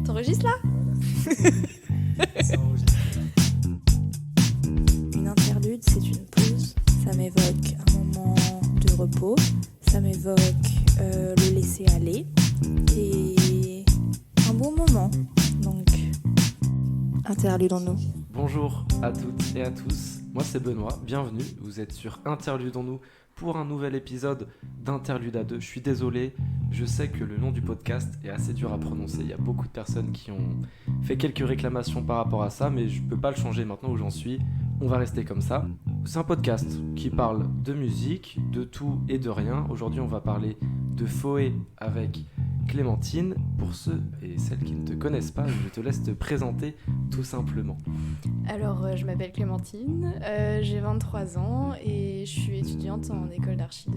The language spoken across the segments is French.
T'enregistres là? Une interlude, c'est une pause. Ça m'évoque un moment de repos. Ça m'évoque le laisser aller. Et un bon moment. Donc, interludons-nous. Bonjour à toutes et à tous, moi c'est Benoît, bienvenue, vous êtes sur Interludons-nous pour un nouvel épisode d'Interlude à 2. Je suis désolé, je sais que le nom du podcast est assez dur à prononcer, il y a beaucoup de personnes qui ont fait quelques réclamations par rapport à ça, mais je peux pas le changer maintenant où j'en suis, on va rester comme ça. C'est un podcast qui parle de musique, de tout et de rien. Aujourd'hui on va parler de Phoé avec Clémentine. Pour ceux et celles qui ne te connaissent pas, je te laisse te présenter tout simplement. Alors, je m'appelle Clémentine, j'ai 23 ans et je suis étudiante en école d'archi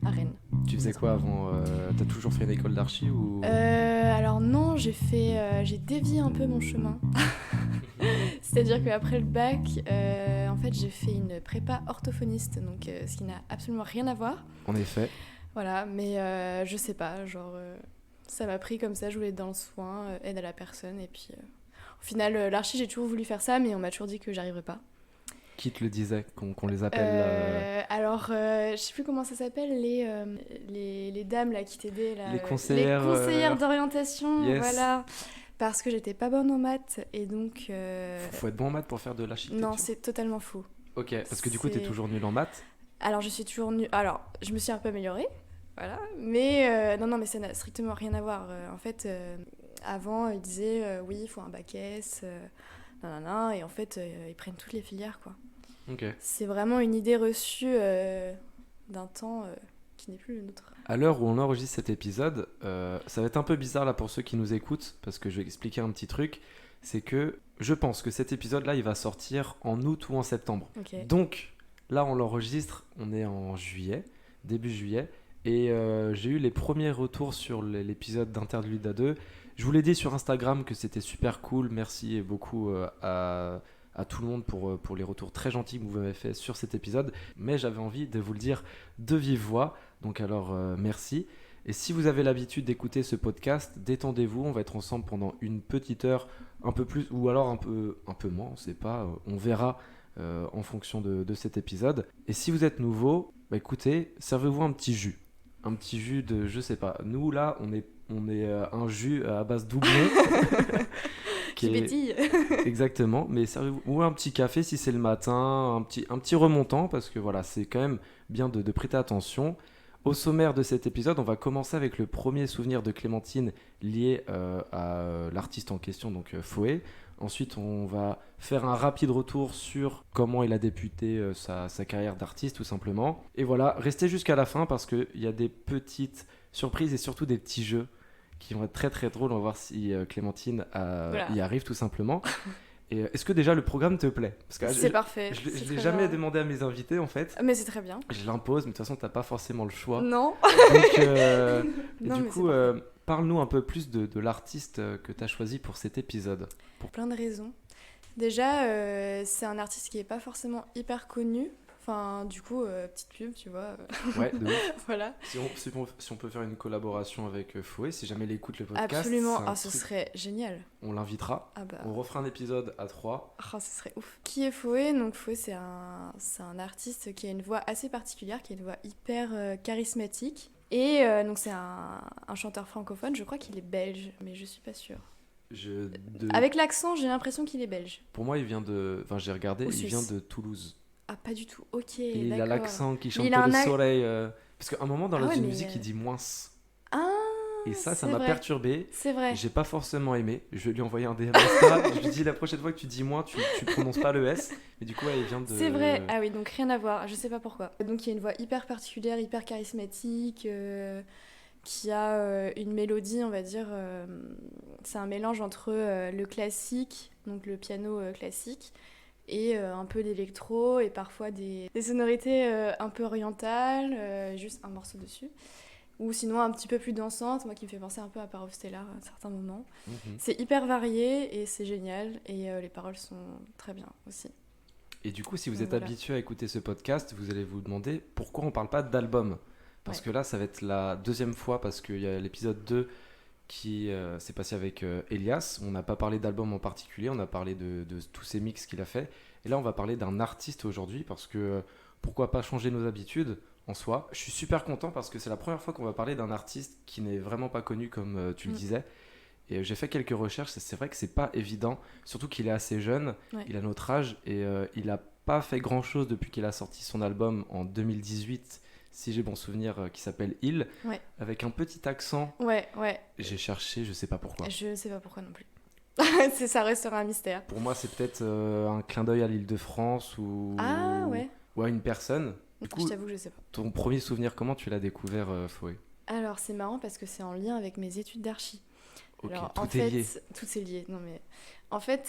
à Rennes. Tu faisais quoi avant T'as toujours fait une école d'archi ou... Alors non, j'ai dévié un peu mon chemin. C'est-à-dire qu'après le bac, en fait, j'ai fait une prépa orthophoniste, donc ce qui n'a absolument rien à voir. En effet. Voilà, mais je sais pas, ça m'a pris comme ça, je voulais être dans le soin, aide à la personne, et puis au final, l'archi, j'ai toujours voulu faire ça, mais on m'a toujours dit que j'arriverais pas. Qui te le disait qu'on les appelle Alors, je sais plus comment ça s'appelle, les dames là qui t'aidaient là. Les conseillères. Les conseillères d'orientation, yes. Voilà. Parce que j'étais pas bonne en maths et donc. Faut être bon en maths pour faire de l'architecture. Non, c'est totalement faux. Ok, parce que du coup t'es toujours nulle en maths. Alors je suis toujours nulle. Alors, je me suis un peu améliorée, voilà. Mais non, mais ça n'a strictement rien à voir. En fait, avant, ils disaient oui, il faut un bac S, nanana, et en fait, ils prennent toutes les filières, quoi. Ok. C'est vraiment une idée reçue d'un temps qui n'est plus le nôtre. À l'heure où on enregistre cet épisode, ça va être un peu bizarre là pour ceux qui nous écoutent, parce que je vais expliquer un petit truc. C'est que je pense que cet épisode-là, il va sortir en août ou en septembre. Okay. Donc, là, on l'enregistre, on est en juillet, début juillet, et j'ai eu les premiers retours sur l'épisode d'Interlude à 2. Je vous l'ai dit sur Instagram que c'était super cool, merci beaucoup à tout le monde pour les retours très gentils que vous m'avez fait sur cet épisode, mais j'avais envie de vous le dire de vive voix, donc alors merci. Et si vous avez l'habitude d'écouter ce podcast, détendez-vous, on va être ensemble pendant une petite heure, un peu plus, ou alors un peu moins, on sait pas, on verra en fonction de cet épisode. Et si vous êtes nouveau, bah écoutez, servez-vous un petit jus de, je sais pas, nous là, on est un jus à base doublon. qui pétille. Exactement, mais servez-vous ou un petit café si c'est le matin, un petit remontant, parce que voilà, c'est quand même bien de prêter attention. Au sommaire de cet épisode, on va commencer avec le premier souvenir de Clémentine lié à l'artiste en question, donc Phoé. Ensuite, on va faire un rapide retour sur comment il a débuté sa carrière d'artiste, tout simplement. Et voilà, restez jusqu'à la fin parce qu'il y a des petites surprises et surtout des petits jeux qui vont être très très drôles. On va voir si Clémentine y arrive, tout simplement. Et est-ce que déjà le programme te plaît? Parce que c'est parfait. Je l'ai jamais demandé à mes invités en fait. Mais c'est très bien. Je l'impose, mais de toute façon, t'as pas forcément le choix. Non. Donc, non, du coup, parle-nous un peu plus de l'artiste que tu as choisi pour cet épisode. Pour plein de raisons. Déjà, c'est un artiste qui est pas forcément hyper connu. Enfin, du coup, petite pub, tu vois. Ouais, de ouf. Voilà. Si on peut faire une collaboration avec Phoé, si jamais elle écoute le podcast. Absolument, ce serait génial. On l'invitera. On refera un épisode à 3. Ce serait ouf. Qui est Phoé? Donc Phoé, c'est un artiste qui a une voix assez particulière, qui a une voix hyper charismatique. Et donc c'est un chanteur francophone, je crois qu'il est belge, mais je suis pas sûre. Avec l'accent, j'ai l'impression qu'il est belge. Pour moi, il vient de... Enfin, j'ai regardé, il vient de Toulouse. Ah, pas du tout, ok, et d'accord. Il a l'accent qui chante le soleil. Parce qu'à un moment, dans la musique, il dit moins. Ah, et ça m'a perturbé. C'est vrai. J'ai pas forcément aimé. Je vais lui envoyer un DM Insta. Je lui dis la prochaine fois que tu dis moins, tu prononces pas le S. Mais du coup, il vient de... C'est vrai. Ah oui, donc rien à voir. Je sais pas pourquoi. Donc il y a une voix hyper particulière, hyper charismatique, qui a une mélodie, on va dire. C'est un mélange entre le classique, donc le piano classique, et un peu d'électro, et parfois des sonorités un peu orientales, juste un morceau dessus. Ou sinon un petit peu plus dansante, moi qui me fait penser un peu à Parov Stellar à certains moments. C'est hyper varié et c'est génial, et les paroles sont très bien aussi. Et du coup, si vous êtes habitué à écouter ce podcast, vous allez vous demander pourquoi on parle pas d'album. Parce que là, ça va être la deuxième fois, parce qu'il y a l'épisode 2 qui s'est passé avec Elias. On n'a pas parlé d'album en particulier, on a parlé de tous ces mix qu'il a fait. Et là, on va parler d'un artiste aujourd'hui parce que pourquoi pas changer nos habitudes en soi. Je suis super content parce que c'est la première fois qu'on va parler d'un artiste qui n'est vraiment pas connu comme tu le disais. Et j'ai fait quelques recherches, et c'est vrai que c'est pas évident, surtout qu'il est assez jeune, il a notre âge et il a pas fait grand chose depuis qu'il a sorti son album en 2018, si j'ai bon souvenir, qui s'appelle Il, avec un petit accent. Ouais. J'ai cherché, je sais pas pourquoi. Je sais pas pourquoi non plus. Ça restera un mystère. Pour moi, c'est peut-être un clin d'œil à l'Île-de-France ou à une personne. Du coup, je t'avoue que je sais pas. Ton premier souvenir, comment tu l'as découvert, Foé? Alors, c'est marrant parce que c'est en lien avec mes études d'archi. Ok, Alors, tout est lié. Tout est lié. Non, mais en fait,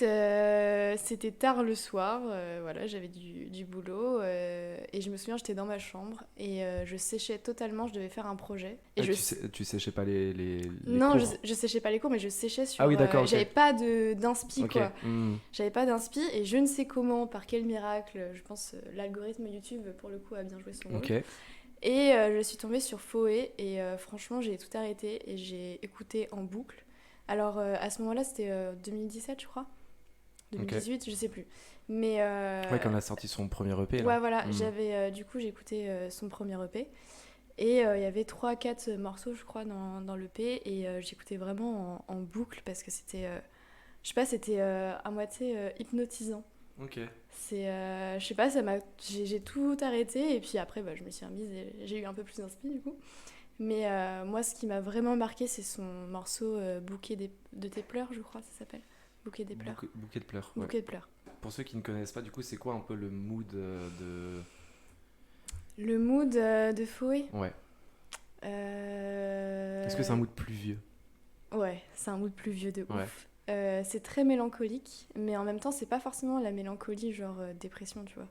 c'était tard le soir. Voilà, j'avais du boulot et je me souviens, j'étais dans ma chambre et je séchais totalement. Je devais faire un projet. Et tu séchais pas les non, cours? je séchais pas les cours, mais je séchais sur. Ah oui, d'accord. J'avais pas d'inspi, okay. quoi. J'avais pas d'inspi et je ne sais comment, par quel miracle, je pense l'algorithme YouTube pour le coup a bien joué son rôle. Okay. Et je suis tombée sur Foé et franchement, j'ai tout arrêté et j'ai écouté en boucle. Alors, à ce moment-là, c'était 2017, je crois. 2018, je sais plus. Mais, ouais, quand il a sorti son premier EP. Là. Ouais, voilà. Du coup, j'ai écouté son premier EP. Et il y avait 3-4 morceaux, je crois, dans l'EP. Et j'écoutais vraiment en boucle parce que c'était... je sais pas, c'était à moitié hypnotisant. Ok. Je sais pas, j'ai tout arrêté. Et puis après, je me suis remise et j'ai eu un peu plus d'inspi, du coup. Mais moi, ce qui m'a vraiment marqué, c'est son morceau Bouquet de tes pleurs, je crois, ça s'appelle. Bouquet des pleurs. Bouquet de pleurs. Bouquet de pleurs. Pour ceux qui ne connaissent pas, du coup, c'est quoi un peu le mood de... Le mood de Foé? Ouais. Est-ce que c'est un mood pluvieux? Ouais, c'est un mood pluvieux de ouf. C'est très mélancolique, mais en même temps, c'est pas forcément la mélancolie genre dépression, tu vois.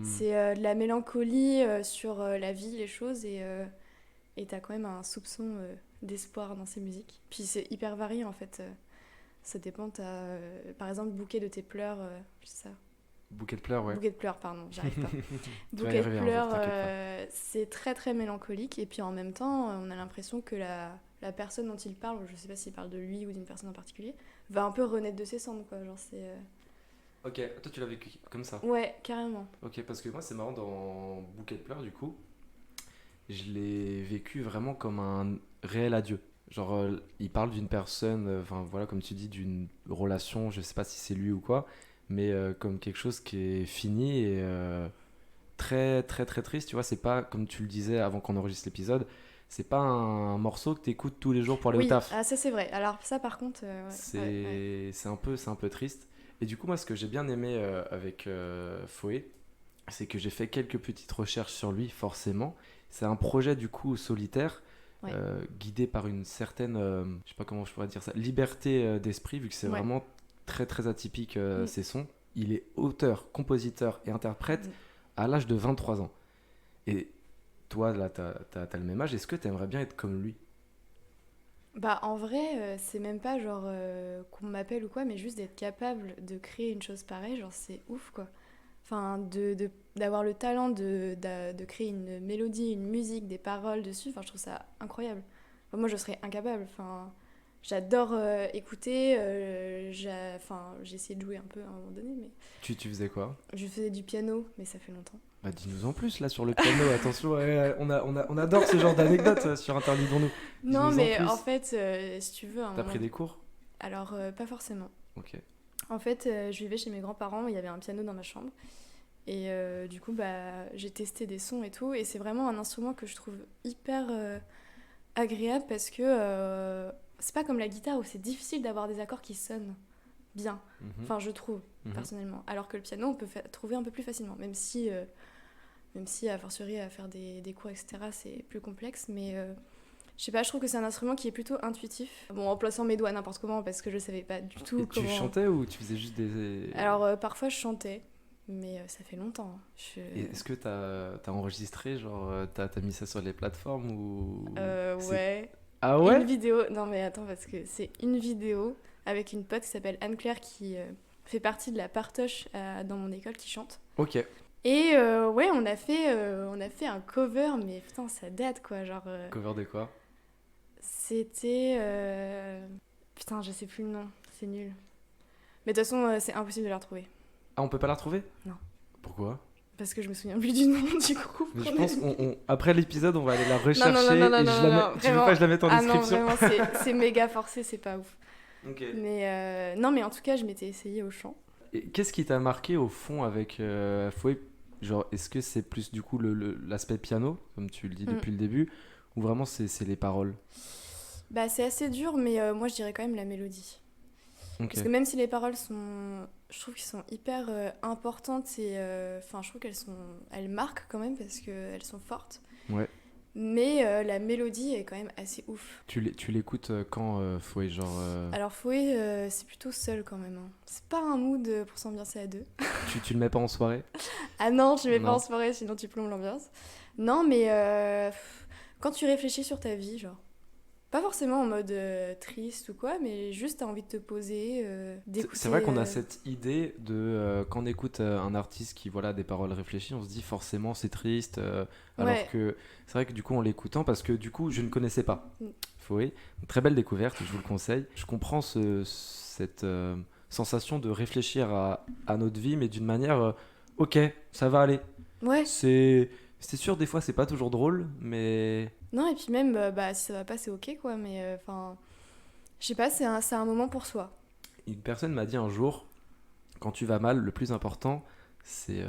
C'est de la mélancolie sur la vie, les choses, et t'as quand même un soupçon d'espoir dans ces musiques. Puis c'est hyper varié en fait. Ça dépend, par exemple, Bouquet de tes pleurs, c'est ça. Bouquet de pleurs, ouais. Bouquet de pleurs, pardon, j'arrive pas. Bouquet de pleurs, c'est très très mélancolique. Et puis en même temps, on a l'impression que la personne dont il parle, je sais pas s'il parle de lui ou d'une personne en particulier, va un peu renaître de ses cendres, quoi. Genre, c'est... Ok, toi tu l'as vécu comme ça? Ouais, carrément. Ok, parce que moi c'est marrant, dans Bouquet de pleurs, du coup, je l'ai vécu vraiment comme un réel adieu. Genre, il parle d'une personne, enfin voilà, comme tu dis, d'une relation, je sais pas si c'est lui ou quoi, mais comme quelque chose qui est fini et très très très triste, tu vois. C'est pas, comme tu le disais avant qu'on enregistre l'épisode, c'est pas un morceau que t'écoutes tous les jours pour aller au taf. Ah, ça c'est vrai. Alors ça par contre, c'est un peu triste. Et du coup, moi, ce que j'ai bien aimé avec Foé, c'est que j'ai fait quelques petites recherches sur lui, forcément. C'est un projet du coup solitaire, guidé par une certaine, je sais pas comment je pourrais dire ça, liberté d'esprit, vu que c'est vraiment très très atypique ses sons. Il est auteur, compositeur et interprète à l'âge de 23 ans. Et toi, là, t'as le même âge, est-ce que t'aimerais bien être comme lui? Bah en vrai, c'est même pas genre qu'on m'appelle ou quoi, mais juste d'être capable de créer une chose pareille, genre c'est ouf quoi. Enfin, d'avoir le talent de créer une mélodie, une musique, des paroles dessus, enfin je trouve ça incroyable. Enfin, moi je serais incapable, enfin j'adore écouter, j'ai essayé de jouer un peu à un moment donné, mais... Tu faisais quoi? Je faisais du piano, mais ça fait longtemps. Bah dis-nous en plus là sur le piano, attention, on adore ce genre d'anecdotes sur Interdisons-nous. Non mais en fait, si tu veux... T'as pris des cours? Alors pas forcément. Ok. En fait, je vivais chez mes grands-parents, il y avait un piano dans ma chambre. Et du coup, j'ai testé des sons et tout. Et c'est vraiment un instrument que je trouve hyper agréable parce que c'est pas comme la guitare où c'est difficile d'avoir des accords qui sonnent bien. Enfin, je trouve, personnellement. Alors que le piano, on peut trouver un peu plus facilement. Même si a fortiori, à faire des cours, etc., c'est plus complexe. Mais je sais pas, je trouve que c'est un instrument qui est plutôt intuitif. Bon, en plaçant mes doigts n'importe comment parce que je savais pas du tout comment... Tu chantais ou tu faisais juste des... Alors, parfois, je chantais. Mais ça fait longtemps. Et est-ce que t'as enregistré, genre t'as mis ça sur les plateformes ou... Ouais. Ah ouais? Une vidéo, non mais attends, parce que c'est une vidéo avec une pote qui s'appelle Anne-Claire qui fait partie de la partoche dans mon école qui chante. Ok. Et ouais, on a fait un cover, mais putain, ça date quoi, genre... Cover de quoi? C'était... Putain, je sais plus le nom, c'est nul. Mais de toute façon, c'est impossible de la retrouver. Ah, on peut pas la retrouver? Non. Pourquoi? Parce que je me souviens plus du nom du groupe. Mais je pense après l'épisode, on va aller la Non, rechercher non, non, non, et non, je non, la non, mets... Tu veux pas que je la mette en description? Non, vraiment, c'est méga forcé, c'est pas ouf. Ok. Mais non, mais en tout cas, je m'étais essayée au chant. Et qu'est-ce qui t'a marqué au fond avec Fouet? Genre, est-ce que c'est plus du coup l'aspect piano, comme tu le dis depuis le début, ou vraiment c'est les paroles? Bah, c'est assez dur, mais moi, je dirais quand même la mélodie. Ok. Parce que même si les paroles sont... Je trouve qu'elles sont hyper importantes et... Enfin, je trouve elles marquent quand même parce qu'elles sont fortes. Ouais. Mais la mélodie est quand même assez ouf. Tu l'écoutes quand Fouet, genre... Alors Fouet, c'est plutôt seul quand même. Hein. C'est pas un mood pour s'ambiancer à deux. tu le mets pas en soirée? Ah non, tu mets Non. pas en soirée, sinon tu plombes l'ambiance. Non, mais quand tu réfléchis sur ta vie, genre... Pas forcément en mode triste ou quoi, mais juste t'as envie de te poser, d'écouter... C'est vrai qu'on a cette idée de quand on écoute un artiste qui voilà des paroles réfléchies, on se dit forcément c'est triste, alors Ouais. que c'est vrai que du coup en l'écoutant, parce que du coup je ne connaissais pas Mm. Fouet, une très belle découverte, je vous le conseille. Je comprends cette sensation de réfléchir à notre vie, mais d'une manière ok, ça va aller. Ouais. C'est sûr, des fois c'est pas toujours drôle, mais Non, et puis même, bah, si ça va pas, c'est ok, quoi, mais enfin... je sais pas, c'est un moment pour soi. une personne m'a dit un jour, quand tu vas mal, le plus important, c'est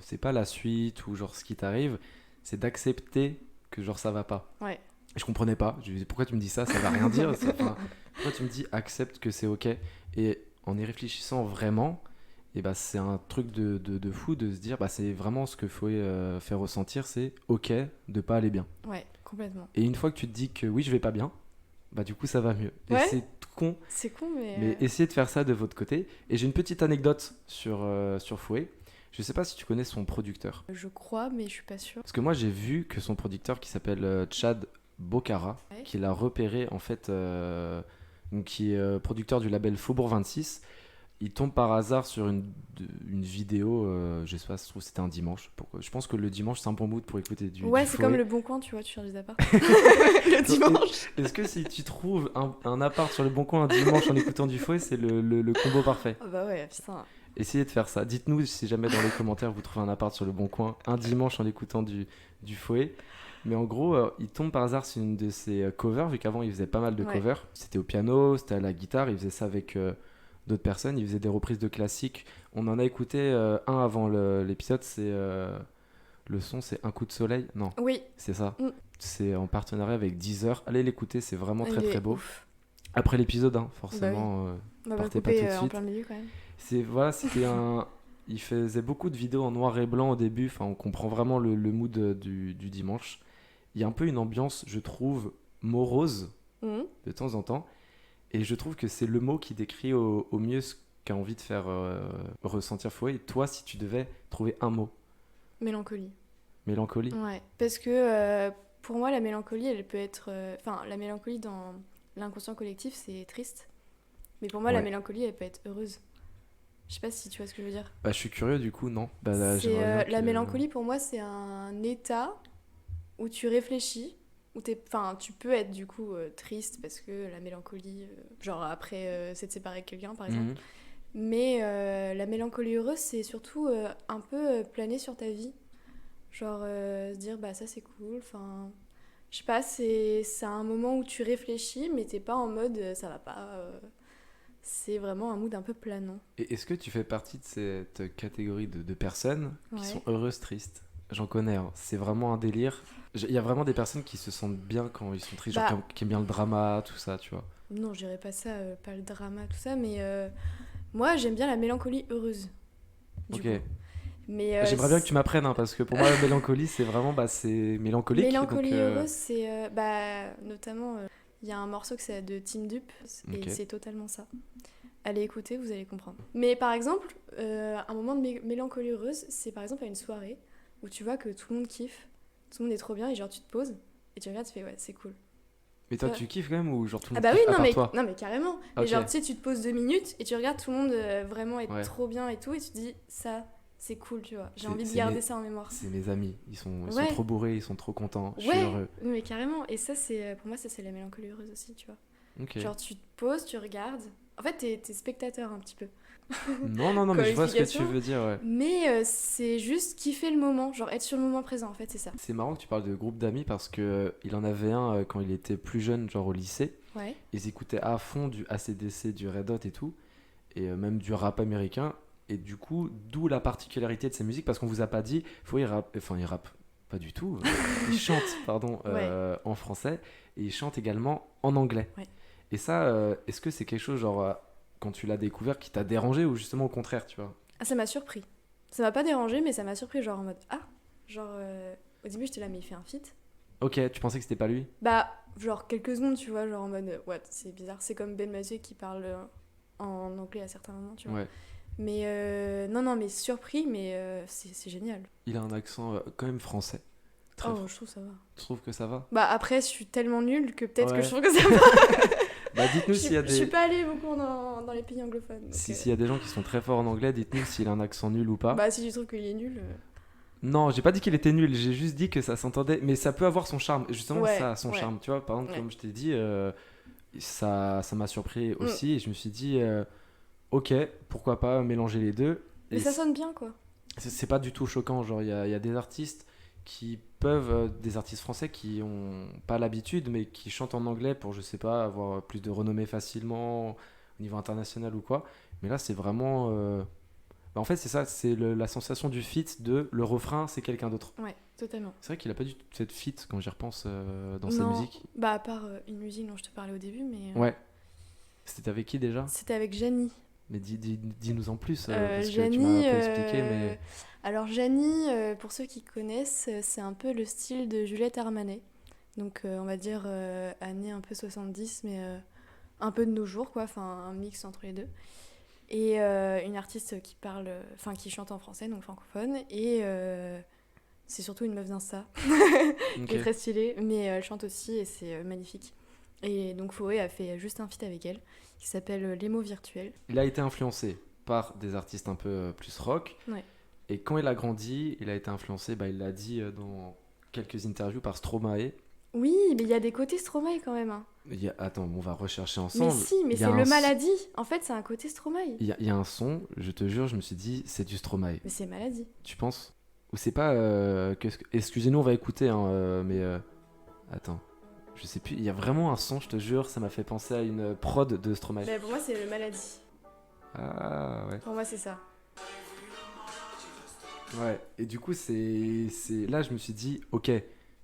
c'est pas la suite ou genre ce qui t'arrive, c'est d'accepter que genre ça va pas. Ouais. Et je comprenais pas. Je lui disais, pourquoi tu me dis ça? Ça va rien dire. Enfin, pourquoi tu me dis accepte que c'est ok? Et en y réfléchissant vraiment, et bah, c'est un truc de fou de se dire, bah, c'est vraiment ce que faut faire ressentir, c'est ok de pas aller bien. Ouais, complètement. Et une fois que tu te dis que oui, je vais pas bien, bah du coup ça va mieux. Et Ouais. c'est tout con, C'est con, mais... mais essayez de faire ça de votre côté. Et j'ai une petite anecdote sur Fouet. Je sais pas si tu connais son producteur. Je crois, mais je suis pas sûre. Parce que moi j'ai vu que son producteur qui s'appelle Chad Bocara, Ouais. qu'il a repéré en fait, donc, qui est producteur du label Faubourg 26, il tombe par hasard sur une vidéo, je sais pas, je trouve que c'était un dimanche. Je pense que le dimanche c'est un bon mood pour écouter Ouais, du c'est Fouet. comme le Bon Coin, tu vois, tu cherches des apparts. Le dimanche. Est-ce que si tu trouves un appart sur le bon coin un dimanche en écoutant du Fouet, c'est le combo parfait? Ah bah ouais, putain. Essayez de faire ça. Dites-nous si jamais dans les commentaires vous trouvez un appart sur le bon coin un dimanche en écoutant du Fouet. Mais en gros, il tombe par hasard sur une de ses covers, vu qu'avant il faisait pas mal de Ouais. covers. C'était au piano, c'était à la guitare, il faisait ça avec d'autres personnes, il faisait des reprises de classiques. On en a écouté un avant l'épisode, c'est le son, c'est Un coup de soleil. Non, Oui. c'est ça. Mm. C'est en partenariat avec Deezer. Allez l'écouter, c'est vraiment très il est très beau. ouf. Après l'épisode, hein, forcément. On va Partez pas couper tout de en suite. plein milieu quand même. Voilà, c'était un. Il faisait beaucoup de vidéos en noir et blanc au début. Enfin, on comprend vraiment le mood du dimanche. Il y a un peu une ambiance, je trouve, morose Mhm. de temps en temps. Et je trouve que c'est le mot qui décrit au mieux ce qu'a envie de faire ressentir Fouet. Et toi, si tu devais trouver un mot, Mélancolie. mélancolie. Ouais. Parce que pour moi, la mélancolie, elle peut être... Enfin, la mélancolie dans l'inconscient collectif, c'est triste. Mais pour moi, la Ouais. mélancolie, elle peut être heureuse. Je sais pas si tu vois ce que je veux dire. Bah, je suis curieux du coup, non. Bah, là, C'est, j'aimerais bien la que- mélancolie, pour moi, c'est un état où tu réfléchis, où tu peux être du coup triste parce que la mélancolie, genre après s'être séparé avec quelqu'un par exemple. Mhm. Mais la mélancolie heureuse, c'est surtout un peu planer sur ta vie. Genre se dire, bah ça c'est cool, enfin... Je sais pas, c'est un moment où tu réfléchis, mais t'es pas en mode ça va pas. C'est vraiment un mood un peu planant. Et est-ce que tu fais partie de cette catégorie de personnes qui Ouais. sont heureuses, tristes? J'en connais, hein. C'est vraiment un délire. Il y a vraiment des personnes qui se sentent bien quand ils sont tristes, genre Bah. qui aiment bien le drama, tout ça, tu vois. Non, je dirais pas ça, pas le drama, tout ça, mais moi j'aime bien la mélancolie heureuse. Du Ok. coup. Mais J'aimerais bien que tu m'apprennes, hein, parce que pour moi, la mélancolie, c'est vraiment, bah, c'est mélancolique. mélancolie donc, heureuse, c'est bah, notamment, il y a un morceau que c'est de Team Dupe, et Ok. c'est totalement ça. Allez écouter, vous allez comprendre. Mais par exemple, un moment de mélancolie heureuse, c'est par exemple à une soirée où tu vois que tout le monde kiffe, tout le monde est trop bien, et genre tu te poses, et tu regardes, tu fais ouais, c'est cool. Mais toi, Ouais. tu kiffes quand même ou genre tout le Ah monde bah oui, kiffe à non part mais, toi? non mais carrément. Ok. Mais genre tu sais, tu te poses 2 minutes, et tu regardes tout le monde vraiment être Ouais. trop bien et tout, et tu te dis ça, c'est cool, tu vois. J'ai C'est- envie de c'est garder mes- ça en mémoire. C'est mes amis, ils sont Ouais. trop bourrés, ils sont trop contents, je suis Ouais, heureux. mais carrément. Et ça, c'est pour moi, ça, c'est la mélancolie heureuse aussi, tu vois. Ok. Genre, tu te poses, tu regardes. En fait, t'es spectateur un petit peu. Non, Comme mais je vois ce que tu explication. veux dire, ouais. Mais c'est juste kiffer le moment, genre être sur le moment présent, en fait, c'est ça. C'est marrant que tu parles de groupe d'amis parce que il en avait un quand il était plus jeune, genre au lycée. Ouais. Ils écoutaient à fond du AC/DC, du Red Hot et tout, et même du rap américain. Et du coup, d'où la particularité de ces musiques, parce qu'on vous a pas dit, faut il rappe, pas du tout. Il chante, pardon, en français, et il chante également en anglais. Ouais. Et ça, est-ce que c'est quelque chose, genre, quand tu l'as découvert, qui t'a dérangé, ou justement au contraire, tu vois? Ah, ça m'a surpris. Ça m'a pas dérangé, mais ça m'a surpris, genre en mode ah, genre au début j'étais là, mais il fait un feat. Ok, tu pensais que c'était pas lui? Bah, genre quelques secondes, tu vois, genre en mode what, c'est bizarre. C'est comme Ben Mazué qui parle en anglais à certains moments, tu vois. Ouais. Mais non, mais surpris, mais c'est génial. Il a un accent quand même français. Très Oh, je trouve ça va. Tu trouves que ça va? Bah après, je suis tellement nulle que peut-être que Ouais. je trouve que ça va. Bah dites-nous s'il y a Je suis des... pas allée beaucoup dans les pays anglophones. Donc, S'il y a des gens qui sont très forts en anglais, dites-nous s'il a un accent nul ou pas. bah si tu trouves qu'il est nul. Non, j'ai pas dit qu'il était nul, j'ai juste dit que ça s'entendait, mais ça peut avoir son charme. Et justement, Ouais, ça a son ouais. charme. Tu vois, par exemple, Ouais. comme je t'ai dit, ça m'a surpris aussi. Et je me suis dit, ok, pourquoi pas mélanger les deux. Mais Et ça sonne bien, quoi. c'est pas du tout choquant. Genre, il y a des artistes qui peuvent, des artistes français qui ont pas l'habitude, mais qui chantent en anglais pour, je sais pas, avoir plus de renommée facilement au niveau international ou quoi. Mais là, c'est vraiment. Bah, en fait, c'est ça, c'est la sensation du feat de le refrain, c'est quelqu'un d'autre. Ouais, totalement. C'est vrai qu'il a pas du tout cette feat quand j'y repense dans sa Non, musique. bah à part une musique dont je te parlais au début, mais Ouais. C'était avec qui déjà? c'était avec Janie. Mais dis-nous en plus, parce que tu m'as un Janie, peu expliqué, mais. alors Janie, pour ceux qui connaissent, c'est un peu le style de Juliette Armanet. Donc on va dire année un peu 70, mais un peu de nos jours, quoi. Enfin, un mix entre les deux. Et une artiste qui parle, enfin qui chante en français, donc francophone. Et c'est surtout une meuf d'Insta, Ok. qui est très stylée, mais elle chante aussi et c'est magnifique. Et donc Foé a fait juste un feat avec elle, qui s'appelle Les mots virtuels. Il a été influencé par des artistes un peu plus rock. Ouais. Et quand il a grandi, il a été influencé, bah, il l'a dit dans quelques interviews, par Stromae. Oui, mais il y a des côtés Stromae quand même. Hein. Attends, on va rechercher Mais ensemble. si, mais Il y a c'est un le s- maladie. En fait, c'est un côté Stromae. Il y a un son, je te jure, je me suis dit, c'est du Stromae. Mais c'est maladie. Tu penses? Ou c'est pas. Excusez-nous, on va écouter, hein, mais. Attends. Je sais plus. Il y a vraiment un son, je te jure, ça m'a fait penser à une prod de Stromae. Mais pour moi, c'est le maladie. Ah ouais. Pour moi, c'est ça. Ouais. Et du coup, là, je me suis dit, ok,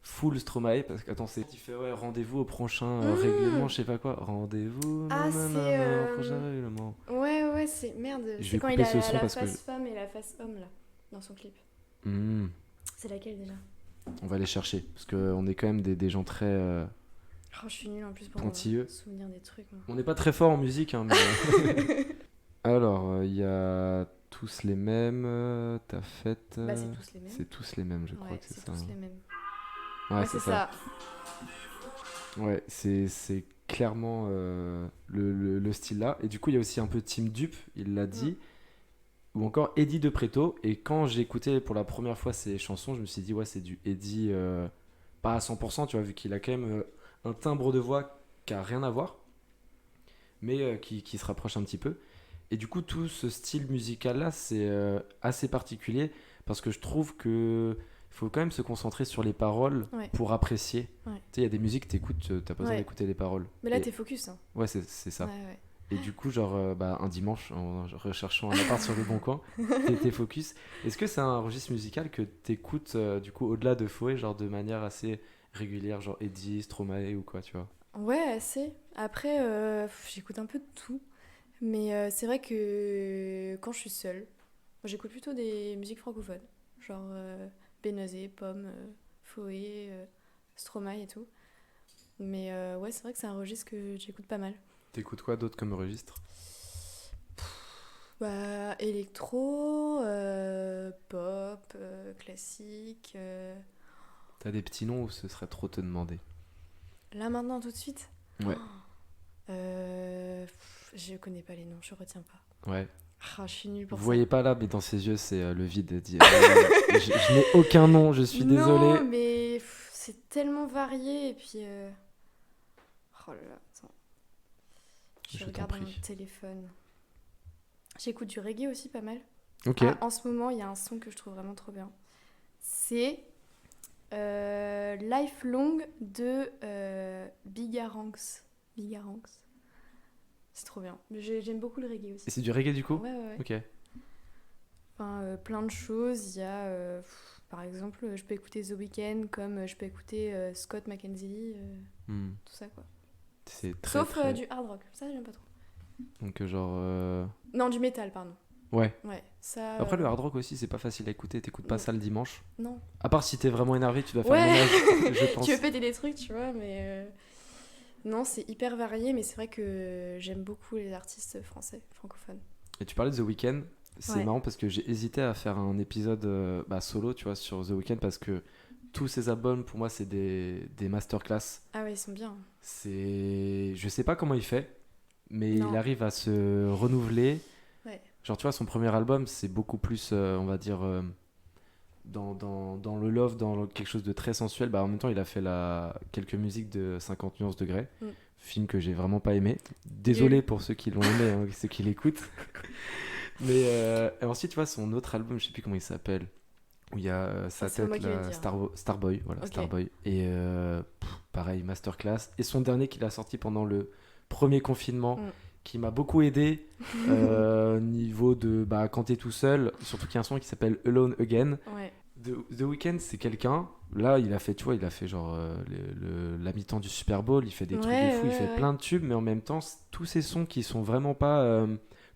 full Stromae, parce que, attends, il fait, ouais, rendez-vous au prochain règlement, je sais pas quoi. Rendez-vous Ah, nanana, c'est, au prochain règlement. Ouais, c'est... Merde. Je C'est vais quand il couper a ce son la parce que face femme et la face homme, là, dans son clip. Hmm. C'est laquelle, déjà? On va aller chercher, parce qu'on est quand même des gens très. Oh, je suis nulle en plus pour Pointilleux. me souvenir des trucs. Moi. On n'est pas très fort en musique, hein, mais. Alors, il y a tous les mêmes. T'as fait. Bah, c'est tous les mêmes. C'est tous les mêmes, je crois Ouais, que c'est c'est ça. tous hein. les mêmes. Ouais, Ouais, c'est c'est ça. Ouais, c'est clairement le style là. Et du coup, il y a aussi un peu Team Dupe, il l'a dit. Ou encore Eddie De Preto. Et quand j'ai écouté pour la première fois ses chansons, je me suis dit, ouais, c'est du Eddie, pas à 100%, tu vois, vu qu'il a quand même un timbre de voix qui a rien à voir, mais qui se rapproche un petit peu. Et du coup, tout ce style musical là, c'est assez particulier parce que je trouve que. Il faut quand même se concentrer sur les paroles Ouais. pour apprécier. Ouais. Tu sais, il y a des musiques, t'écoutes, t'as pas besoin Ouais. d'écouter les paroles. Mais là, Et- t'es focus. Hein. Ouais, c'est ça. Ouais. Et du coup, genre, un dimanche, en recherchant un appart sur le bon coin, t'es focus. Est-ce que c'est un registre musical que t'écoutes, du coup, au-delà de Foé, genre de manière assez régulière, genre Eddie, Stromae ou quoi, tu vois? Ouais, assez. Après, j'écoute un peu de tout. Mais c'est vrai que quand je suis seule, moi, j'écoute plutôt des musiques francophones. Genre Benazé, Pomme, Foé, Stromae et tout. Mais ouais, c'est vrai que c'est un registre que j'écoute pas mal. T'écoutes quoi d'autre comme registre? Bah, électro, pop, classique. T'as des petits noms ou ce serait trop te demander? Là maintenant, tout de suite, Ouais. je connais pas les noms, je retiens pas. Ouais. Ah, je suis nulle pour Vous ça. voyez pas là, mais dans ses yeux, c'est le vide. Je n'ai aucun nom, je suis désolé. Non, mais c'est tellement varié. Et puis. Oh là là, attends. Je Je t'en regarde mon prie. téléphone. J'écoute du reggae aussi pas mal. Ok. Ah, en ce moment, il y a un son que je trouve vraiment trop bien. C'est Lifelong de Bigaranx. Bigaranx. C'est trop bien. J'aime beaucoup le reggae aussi. Et c'est du reggae du coup? Ouais, ouais, ouais. Ok. Enfin, plein de choses. Il y a, par exemple, je peux écouter The Weeknd comme je peux écouter Scott McKenzie, Hmm. tout ça quoi. C'est très Sauf très. du hard rock, ça j'aime pas trop. Donc genre. Non, du métal, pardon. Ouais. Ouais, ça. Après le hard rock aussi, c'est pas facile à écouter. T'écoutes pas non. ça le dimanche. Non. À part si t'es vraiment énervé, tu dois faire Ouais. le ménage, je pense. Tu veux péter des trucs, tu vois, mais. Non, c'est hyper varié, mais c'est vrai que j'aime beaucoup les artistes français, francophones. Et tu parlais de The Weeknd. C'est Ouais. marrant parce que j'ai hésité à faire un épisode solo, tu vois, sur The Weeknd parce que tous ces albums, pour moi, c'est des masterclass. Ah ouais, ils sont bien. Je sais pas comment il fait, mais Non. il arrive à se renouveler. Ouais. Genre, tu vois, son premier album, c'est beaucoup plus, on va dire, dans le love, quelque chose de très sensuel. Bah, en même temps, il a fait quelques musiques de 50 nuances degrés, Mm. film que j'ai vraiment pas aimé. Désolé pour ceux qui l'ont aimé, hein, ceux qui l'écoutent. Mais ensuite, tu vois, son autre album, je sais plus comment il s'appelle, où il y a sa c'est pas moi tête, qui vais là, le dire. Starboy, voilà, Ok. Starboy. Et pareil, masterclass. Et son dernier qu'il a sorti pendant le premier confinement, Mm. qui m'a beaucoup aidé niveau de quand t'es tout seul, surtout qu'il y a un son qui s'appelle Alone Again. Ouais. The Weeknd, c'est quelqu'un. Là, il a fait, tu vois, il a fait genre la mi-temps du Super Bowl, il fait des trucs de fou, il fait ouais. plein de tubes, mais en même temps, tous ces sons qui sont vraiment pas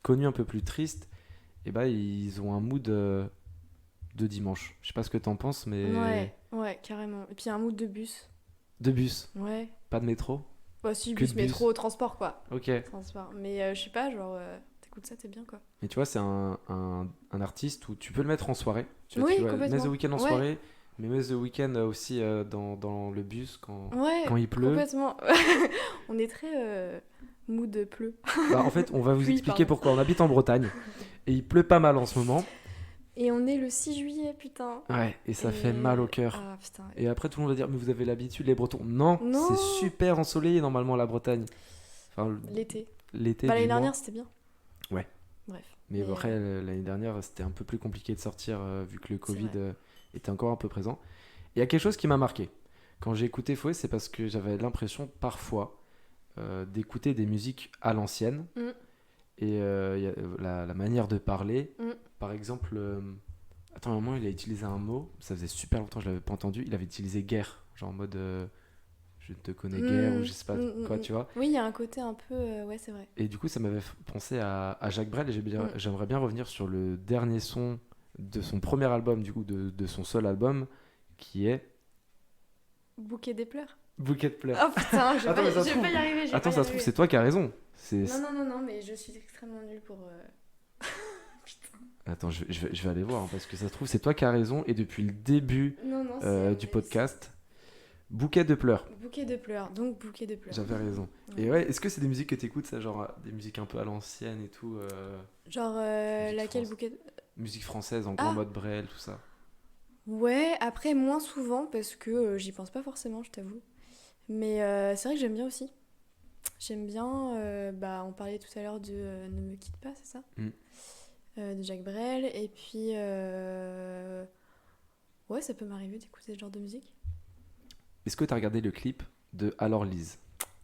connus, un peu plus tristes, et bah ils ont un mood de dimanche. Je sais pas ce que t'en penses, mais Ouais, ouais, carrément. Et puis un mood de bus. de bus, Ouais. pas de métro. Bah si, Que bus, de bus. métro, transport quoi. Ok. Transport. Mais je sais pas, genre, t'écoutes ça, t'es bien quoi. Mais tu vois, c'est un artiste où tu peux le mettre en soirée. Oui, Tu vois, mets complètement. The Weeknd en Ouais. soirée, mais mets The Weeknd aussi dans le bus Ouais, quand il pleut. complètement. On est très mood pleu. Bah, en fait, on va vous Pluie, expliquer pardon. pourquoi. On habite en Bretagne et il pleut pas mal en ce moment. Et on est le 6 juillet, putain. Ouais, et ça Et- fait mal au cœur. Ah putain. Et après, tout le monde va dire, mais vous avez l'habitude, les Bretons. Non, Non. c'est super ensoleillé normalement la Bretagne. Enfin, L'été. l'été, Bah, du l'année moins. dernière, c'était bien. Ouais. Bref. Mais après, l'année dernière, c'était un peu plus compliqué de sortir vu que le Covid vrai. était encore un peu présent. Et il y a quelque chose qui m'a marqué. Quand j'ai écouté Fouet, c'est parce que j'avais l'impression parfois d'écouter des musiques à l'ancienne. Mm. Et il y a, la manière de parler. Mm. Par exemple, attends, à un moment, il a utilisé un mot. Ça faisait super longtemps que je l'avais pas entendu. Il avait utilisé guerre. Genre en mode je te connais guerre ou je sais pas quoi, tu vois. Oui, il y a un côté un peu. Ouais, c'est vrai. Et du coup, ça m'avait pensé à Jacques Brel. Et j'aimerais bien revenir sur le dernier son de son premier album, du coup, de son seul album, qui est Bouquet des pleurs. Bouquet de pleurs. Oh putain, je Attends, mais ça vais se trouve- pas y arriver. je vais Attends, pas y ça se trouve, arriver. c'est toi qui as raison. Non, mais je suis extrêmement nulle pour. Attends, je vais aller voir, hein, parce que ça se trouve, c'est toi qui as raison. Et depuis le début Non, non, du podcast, Bouquet de pleurs. Bouquet de pleurs, donc bouquet de pleurs. J'avais raison. Ouais. Et ouais, est-ce que c'est des musiques que t'écoutes, ça, genre des musiques un peu à l'ancienne et tout Genre, Musique laquelle France. bouquet de... musique française en grand mode Brel, tout ça. Ouais, après, moins souvent, parce que j'y pense pas forcément, je t'avoue. Mais c'est vrai que j'aime bien aussi. J'aime bien, on parlait tout à l'heure de Ne me quitte pas, c'est ça de Jacques Brel. Et puis, ouais, ça peut m'arriver d'écouter ce genre de musique. Est-ce que t'as regardé le clip de Alors Lise?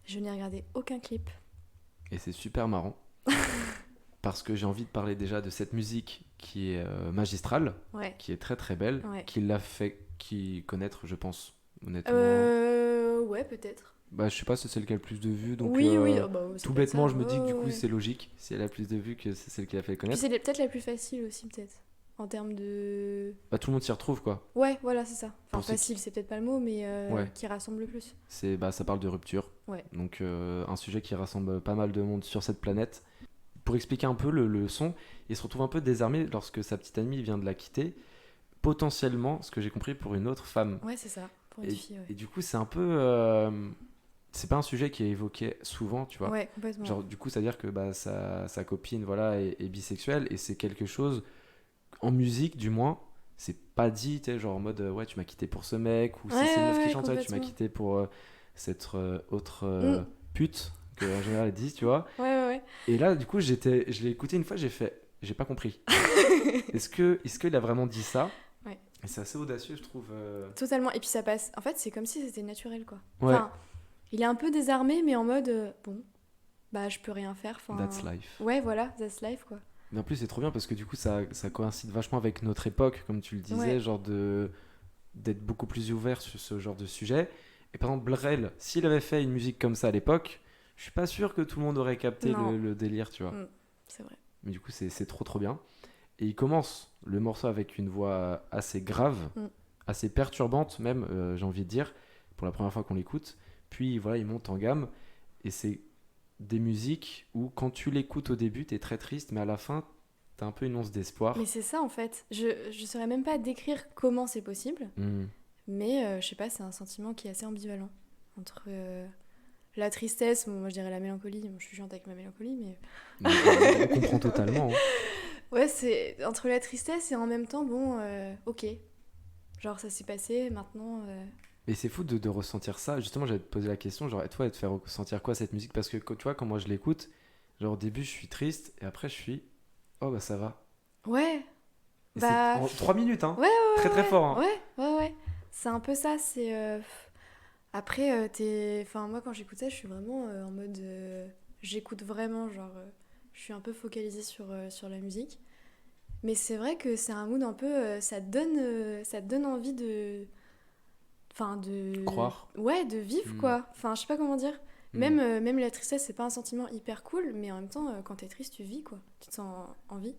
Je n'ai regardé aucun clip. Et c'est super marrant. Parce que j'ai envie de parler déjà de cette musique qui est magistrale, Ouais. qui est très très belle, Ouais. qui l'a fait connaître, je pense, honnêtement. Ouais, peut-être. Bah, je sais pas si c'est celle qui a le plus de vues, donc Oui, oui. tout Ça peut être bêtement, ça. je me dis que du coup, Ouais. c'est logique. Si elle a plus de vues, que c'est celle qui l'a fait Puis connaître. c'est peut-être la plus facile aussi, peut-être. En termes de... Bah, tout le monde s'y retrouve, quoi. Ouais, voilà, c'est ça. Enfin, Pour ceux facile, c'est peut-être pas le mot, mais Ouais. qui rassemble le plus. Ça parle de rupture. Ouais. Donc, un sujet qui rassemble pas mal de monde sur cette planète. Pour expliquer un peu le son, il se retrouve un peu désarmé lorsque sa petite amie vient de la quitter. Potentiellement, ce que j'ai compris, pour une autre femme. Ouais, c'est ça. Pour une fille, ouais. Et du coup, c'est un peu. c'est pas un sujet qui est évoqué souvent, tu vois. Ouais, complètement. Genre, du coup, c'est-à-dire que bah, sa copine, voilà, est bisexuelle, et c'est quelque chose, en musique, du moins, c'est pas dit, tu sais, genre en mode, ouais, tu m'as quitté pour ce mec, ou Ouais, si c'est une meuf qui ouais, chante, ouais, tu m'as complètement. quitté pour cette autre Mm. pute, que en général, ils disent, tu vois. Ouais, ouais, Et là, du coup, je l'ai écouté une fois, j'ai pas compris. ouais. Est-ce qu'il a vraiment dit ça? Ouais. Et c'est assez audacieux, je trouve. Totalement. Et puis ça passe. En fait, c'est comme si c'était naturel, quoi. Ouais, Enfin, il est un peu désarmé, mais en mode, bon, bah, je peux rien faire. that's Enfin, life. ouais, voilà, that's life, quoi. Mais en plus, c'est trop bien parce que du coup, ça coïncide vachement avec notre époque, comme tu le disais, Ouais. genre d'être beaucoup plus ouvert sur ce genre de sujet. Et par exemple, Brel, s'il avait fait une musique comme ça à l'époque, je suis pas sûr que tout le monde aurait capté Non. le délire, tu vois. Mm. C'est vrai. Mais du coup, c'est trop trop bien. Et il commence le morceau avec une voix assez grave, Mm. assez perturbante même, j'ai envie de dire, pour la première fois qu'on l'écoute. Puis voilà, il monte en gamme. Et c'est des musiques où quand tu l'écoutes au début, t'es très triste, mais à la fin, t'as un peu une once d'espoir. Mais c'est ça, en fait. Je saurais même pas décrire comment c'est possible, Hmm. mais je sais pas, c'est un sentiment qui est assez ambivalent. Entre la tristesse, bon, moi je dirais la mélancolie, bon, je suis chiante avec ma mélancolie, mais. Mais on comprend totalement, hein. Ouais, c'est entre la tristesse et en même temps, bon, ok. Genre ça s'est passé, maintenant. Et c'est fou de ressentir ça. Justement, j'allais te poser la question, genre, et toi, elle te fait ressentir quoi cette musique? Parce que, tu vois, quand moi je l'écoute, genre, au début, je suis triste, et après, je suis, oh, bah ça va. Ouais, Et c'est bah. en 3 minutes, hein. Ouais, ouais, Très, très ouais, fort, hein. ouais, ouais, ouais. C'est un peu ça, c'est. Après, t'es. Enfin, moi quand j'écoute ça, je suis vraiment en mode. J'écoute vraiment, genre. Je suis un peu focalisée sur la musique. Mais c'est vrai que c'est un mood un peu. Ça te donne envie de. Enfin, de. Croire. Ouais, de vivre, Hmm. quoi. Enfin, je sais pas comment dire. Hmm. Même la tristesse, c'est pas un sentiment hyper cool, mais en même temps, quand t'es triste, tu vis, quoi. Tu te sens en vie.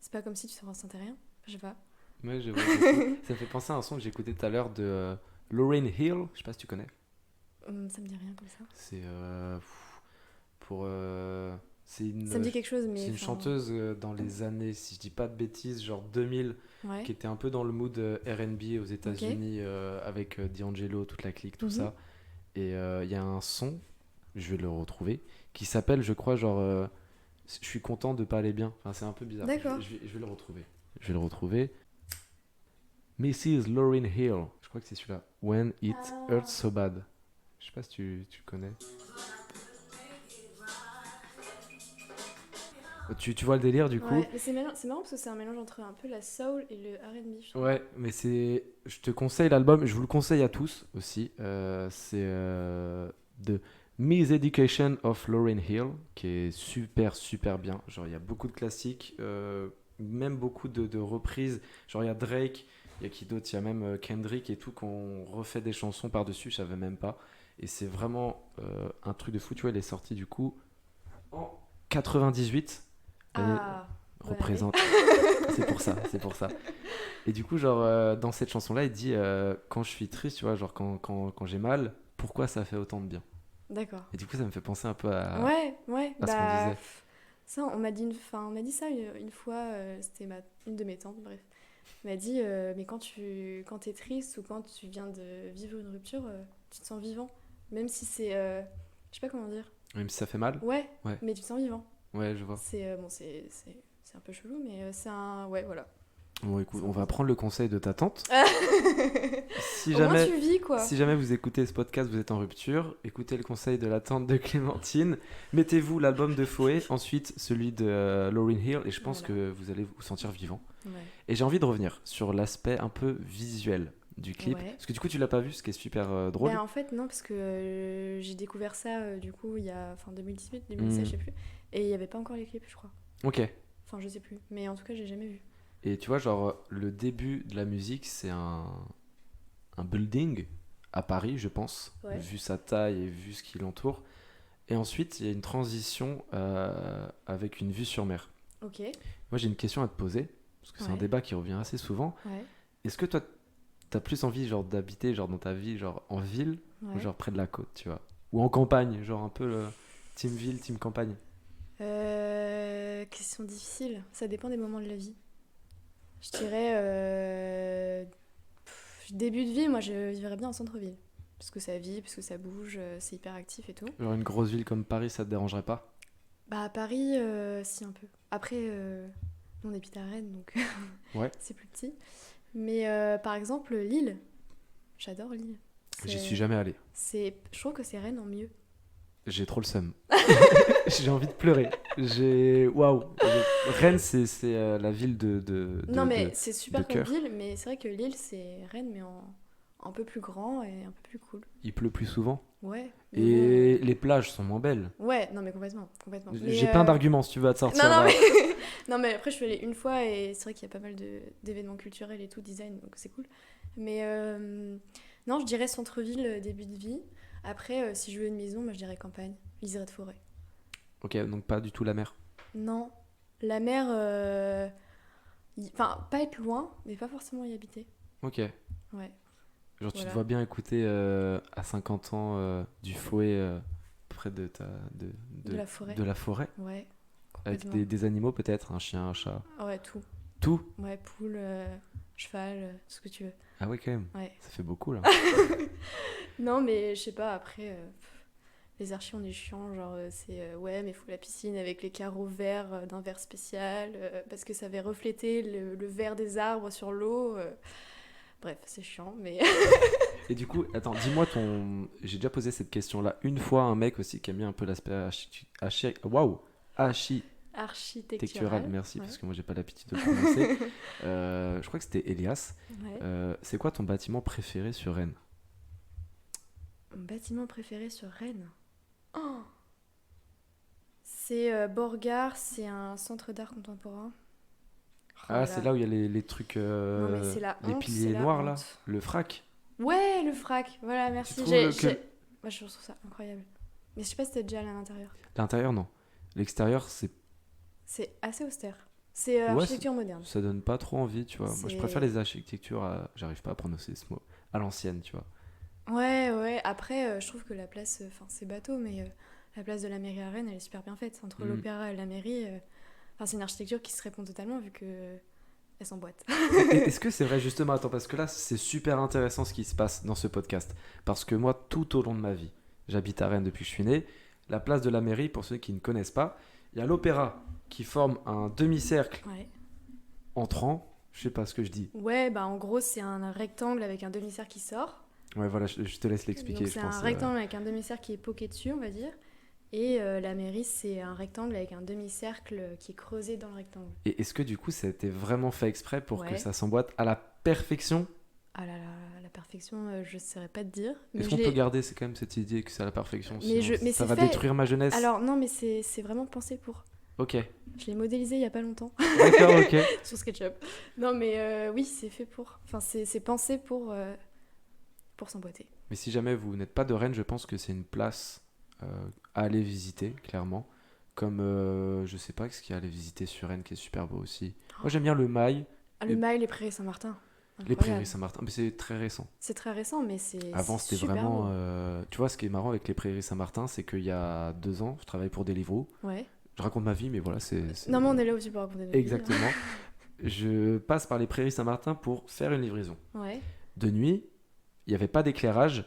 C'est pas comme si tu te ressentais rien. Je sais pas. Ouais, je vois, de fou. Ça me fait penser à un son que j'ai écouté tout à l'heure de Lauryn Hill, je sais pas si tu connais. Ça me dit rien comme ça. C'est pour. C'est Ça me dit quelque chose, c'est mais une enfin. chanteuse dans les années, si je dis pas de bêtises, genre 2000, Ouais. qui était un peu dans le mood R&B aux États-Unis avec D'Angelo, toute la clique, tout Mhm. ça. Et il y a un son, je vais le retrouver, qui s'appelle, je crois, genre je suis content de pas aller bien. Enfin, c'est un peu bizarre. D'accord. Je vais le retrouver. Je vais le retrouver. Mrs. Lauryn Hill, je crois que c'est celui-là. When It Hurts So Bad. Je sais pas si tu connais. Tu vois le délire du coup? Ouais, mais c'est marrant parce que c'est un mélange entre un peu la soul et le R&B, je trouve. Ouais, mais je te conseille l'album, je vous le conseille à tous aussi. C'est The Miseducation of Lauryn Hill, qui est super super bien. Genre il y a beaucoup de classiques, même beaucoup de reprises. Genre il y a Drake, il y a qui d'autre? Il y a même Kendrick et tout, qu'on refait des chansons par-dessus, je savais même pas. Et c'est vraiment un truc de fou. Tu vois, il est sorti du coup en 98. L'année Ah, bonne année. représente. C'est pour ça, c'est pour ça. Et du coup, genre, dans cette chanson-là, il dit quand je suis triste, tu vois, genre quand j'ai mal, pourquoi ça fait autant de bien? D'accord. Et du coup, ça me fait penser un peu Ouais, ouais, à ce qu'on bah. disait. Ça, on m'a dit ça une fois, c'était une de mes tantes, bref. Elle m'a dit, mais quand t'es triste ou quand tu viens de vivre une rupture, tu te sens vivant. Même si c'est. Je sais pas comment dire. Même si ça fait mal. Ouais, Ouais, mais tu te sens vivant. ouais, je vois. C'est bon, c'est un peu chelou, mais c'est un. Ouais, voilà. Bon, écoute, C'est on un peu va ça. prendre le conseil de ta tante. Si Au moins jamais, tu vis, quoi. si jamais vous écoutez ce podcast, vous êtes en rupture, écoutez le conseil de la tante de Clémentine. Mettez-vous l'album de Foé, ensuite celui de Lauryn Hill, et je pense Voilà. que vous allez vous sentir vivant. Ouais. Et j'ai envie de revenir sur l'aspect un peu visuel du clip. Ouais. Parce que du coup, tu l'as pas vu, ce qui est super drôle. Ben, en fait, non, parce que j'ai découvert ça du coup il y a 2018, 2017, Hmm. je sais plus. Et il n'y avait pas encore les clips, je crois. Ok. Enfin, je sais plus. Mais en tout cas, j'ai jamais vu. Et tu vois, genre, le début de la musique, c'est un building à Paris, je pense, Ouais. vu sa taille et vu ce qui l'entoure. Et ensuite, il y a une transition avec une vue sur mer. Ok. Moi, j'ai une question à te poser, parce que c'est un Ouais. débat qui revient assez souvent. Ouais. Est-ce que toi, t'as plus envie, genre, d'habiter, genre, dans ta vie, genre, en ville, ou Ouais. genre près de la côte, tu vois? Ou en campagne, genre un peu team ville, team campagne? Question difficile. Ça dépend des moments de la vie. Je dirais début de vie, moi je vivrais bien en centre-ville. parce que ça vit, parce que ça bouge, c'est hyper actif et tout. Genre une grosse ville comme Paris, ça te dérangerait pas? Bah à Paris, si un peu. Après, nous, on habite à Rennes, donc Ouais. c'est plus petit. Mais par exemple, Lille, j'adore Lille. J'y suis jamais allé. Je trouve que c'est Rennes en mieux. J'ai trop le seum. J'ai envie de pleurer. Waouh. Rennes, c'est la ville Non, mais c'est super de comme cœur. ville, mais c'est vrai que Lille, c'est Rennes, mais un peu plus grand et un peu plus cool. Il pleut plus souvent. Ouais. Mais Et les plages sont moins belles. ouais, non, mais complètement. Mais, J'ai plein d'arguments si tu veux à te sortir Non, non, là. mais... non, mais après, je suis allée une fois et c'est vrai qu'il y a pas mal d'événements culturels et tout, design, donc c'est cool. Mais non, je dirais centre-ville, début de vie. Après, si je veux une maison, moi je dirais campagne, lisière de forêt. Ok, donc pas du tout la mer. Non, la mer, enfin, pas être loin, mais pas forcément y habiter. Ok. Ouais, Genre tu te voilà. vois bien écouter à 50 ans du fouet près De la forêt. de la forêt. Ouais, Avec complètement. des animaux peut-être, un chien, un chat. Ouais, tout. Tout? Ouais, poule, cheval, tout ce que tu veux. Ah ouais quand même. Ouais. Ça fait beaucoup là. Non, mais je sais pas, après, les archis, on est chiant, genre, ouais, mais faut la piscine avec les carreaux verts d'un verre spécial, parce que ça va refléter le vert des arbres sur l'eau. Bref, c'est chiant, mais... Et du coup, attends, dis-moi ton. J'ai déjà posé cette question-là une fois à un mec aussi qui aime bien un peu l'aspect waouh, architectural. Architectural. Merci, Ouais. parce que moi j'ai pas l'habitude de le prononcer. Je crois que c'était Elias. Ouais. C'est quoi ton bâtiment préféré sur Rennes? Mon bâtiment préféré sur Rennes. Oh, c'est Borgard, c'est un centre d'art contemporain. Oh Ah, là c'est là. là où il y a les trucs, Non, mais c'est la les honte, piliers c'est la noirs là, honte. le frac. Ouais, le frac, voilà, merci. Tu trouves que Moi, je trouve ça incroyable. Mais je sais pas si t'es déjà allé à l'intérieur. l'intérieur non, l'extérieur C'est assez austère. C'est ouais, architecture moderne. ça donne pas trop envie, tu vois. Moi je C'est- préfère les architectures, j'arrive pas à prononcer ce mot, à l'ancienne, tu vois. Ouais, ouais. Après, je trouve que la place, enfin, c'est bateau, mais la place de la mairie à Rennes, elle est super bien faite. Entre Mm. l'opéra et la mairie, enfin, c'est une architecture qui se répond totalement vu que elle s'emboîte. Est-ce que c'est vrai justement? Attends, parce que là, c'est super intéressant ce qui se passe dans ce podcast. Parce que moi, tout au long de ma vie, j'habite à Rennes depuis que je suis né. La place de la mairie, pour ceux qui ne connaissent pas, il y a l'opéra qui forme un demi-cercle Ouais. entrant. Je sais pas ce que je dis. Ouais, bah en gros, c'est un rectangle avec un demi-cercle qui sort. Ouais, voilà, je te laisse l'expliquer, Donc je c'est pense. un rectangle avec un demi-cercle qui est poqué dessus, on va dire. Et la mairie, c'est un rectangle avec un demi-cercle qui est creusé dans le rectangle. Et est-ce que du coup, ça a été vraiment fait exprès pour que Ouais. ça s'emboîte à la perfection? Ah là là, la perfection, je ne saurais pas te dire. Mais Est-ce je qu'on peut l'ai- garder c'est quand même cette idée que c'est à la perfection? Mais Sinon, mais ça c'est va fait- détruire ma jeunesse. Alors non, mais c'est vraiment pensé pour. Ok, Je l'ai modélisé il y a pas longtemps d'accord, ok. sur SketchUp. Non, mais oui, c'est fait pour. Enfin, c'est pensé pour s'emboîter. Mais si jamais vous n'êtes pas de Rennes, je pense que c'est une place à aller visiter, clairement. Comme, je sais pas, ce qu'il y a à aller visiter sur Rennes qui est super beau aussi. Moi j'aime bien le Mail, Ah, Les- le Mail, les Prairies Saint-Martin. les Incroyable. Prairies Saint-Martin, mais c'est très récent. C'est très récent, mais c'est. Avant c'est c'était super vraiment... beau. tu vois, ce qui est marrant avec les Prairies Saint-Martin, c'est qu'il y a 2 ans, je travaillais pour Deliveroo. Ouais. Je raconte ma vie, mais voilà, c'est... Non, mais on est là aussi pour raconter nos vies, hein. Exactement. Je passe par les Prairies Saint-Martin pour faire une livraison. Ouais. De nuit, il n'y avait pas d'éclairage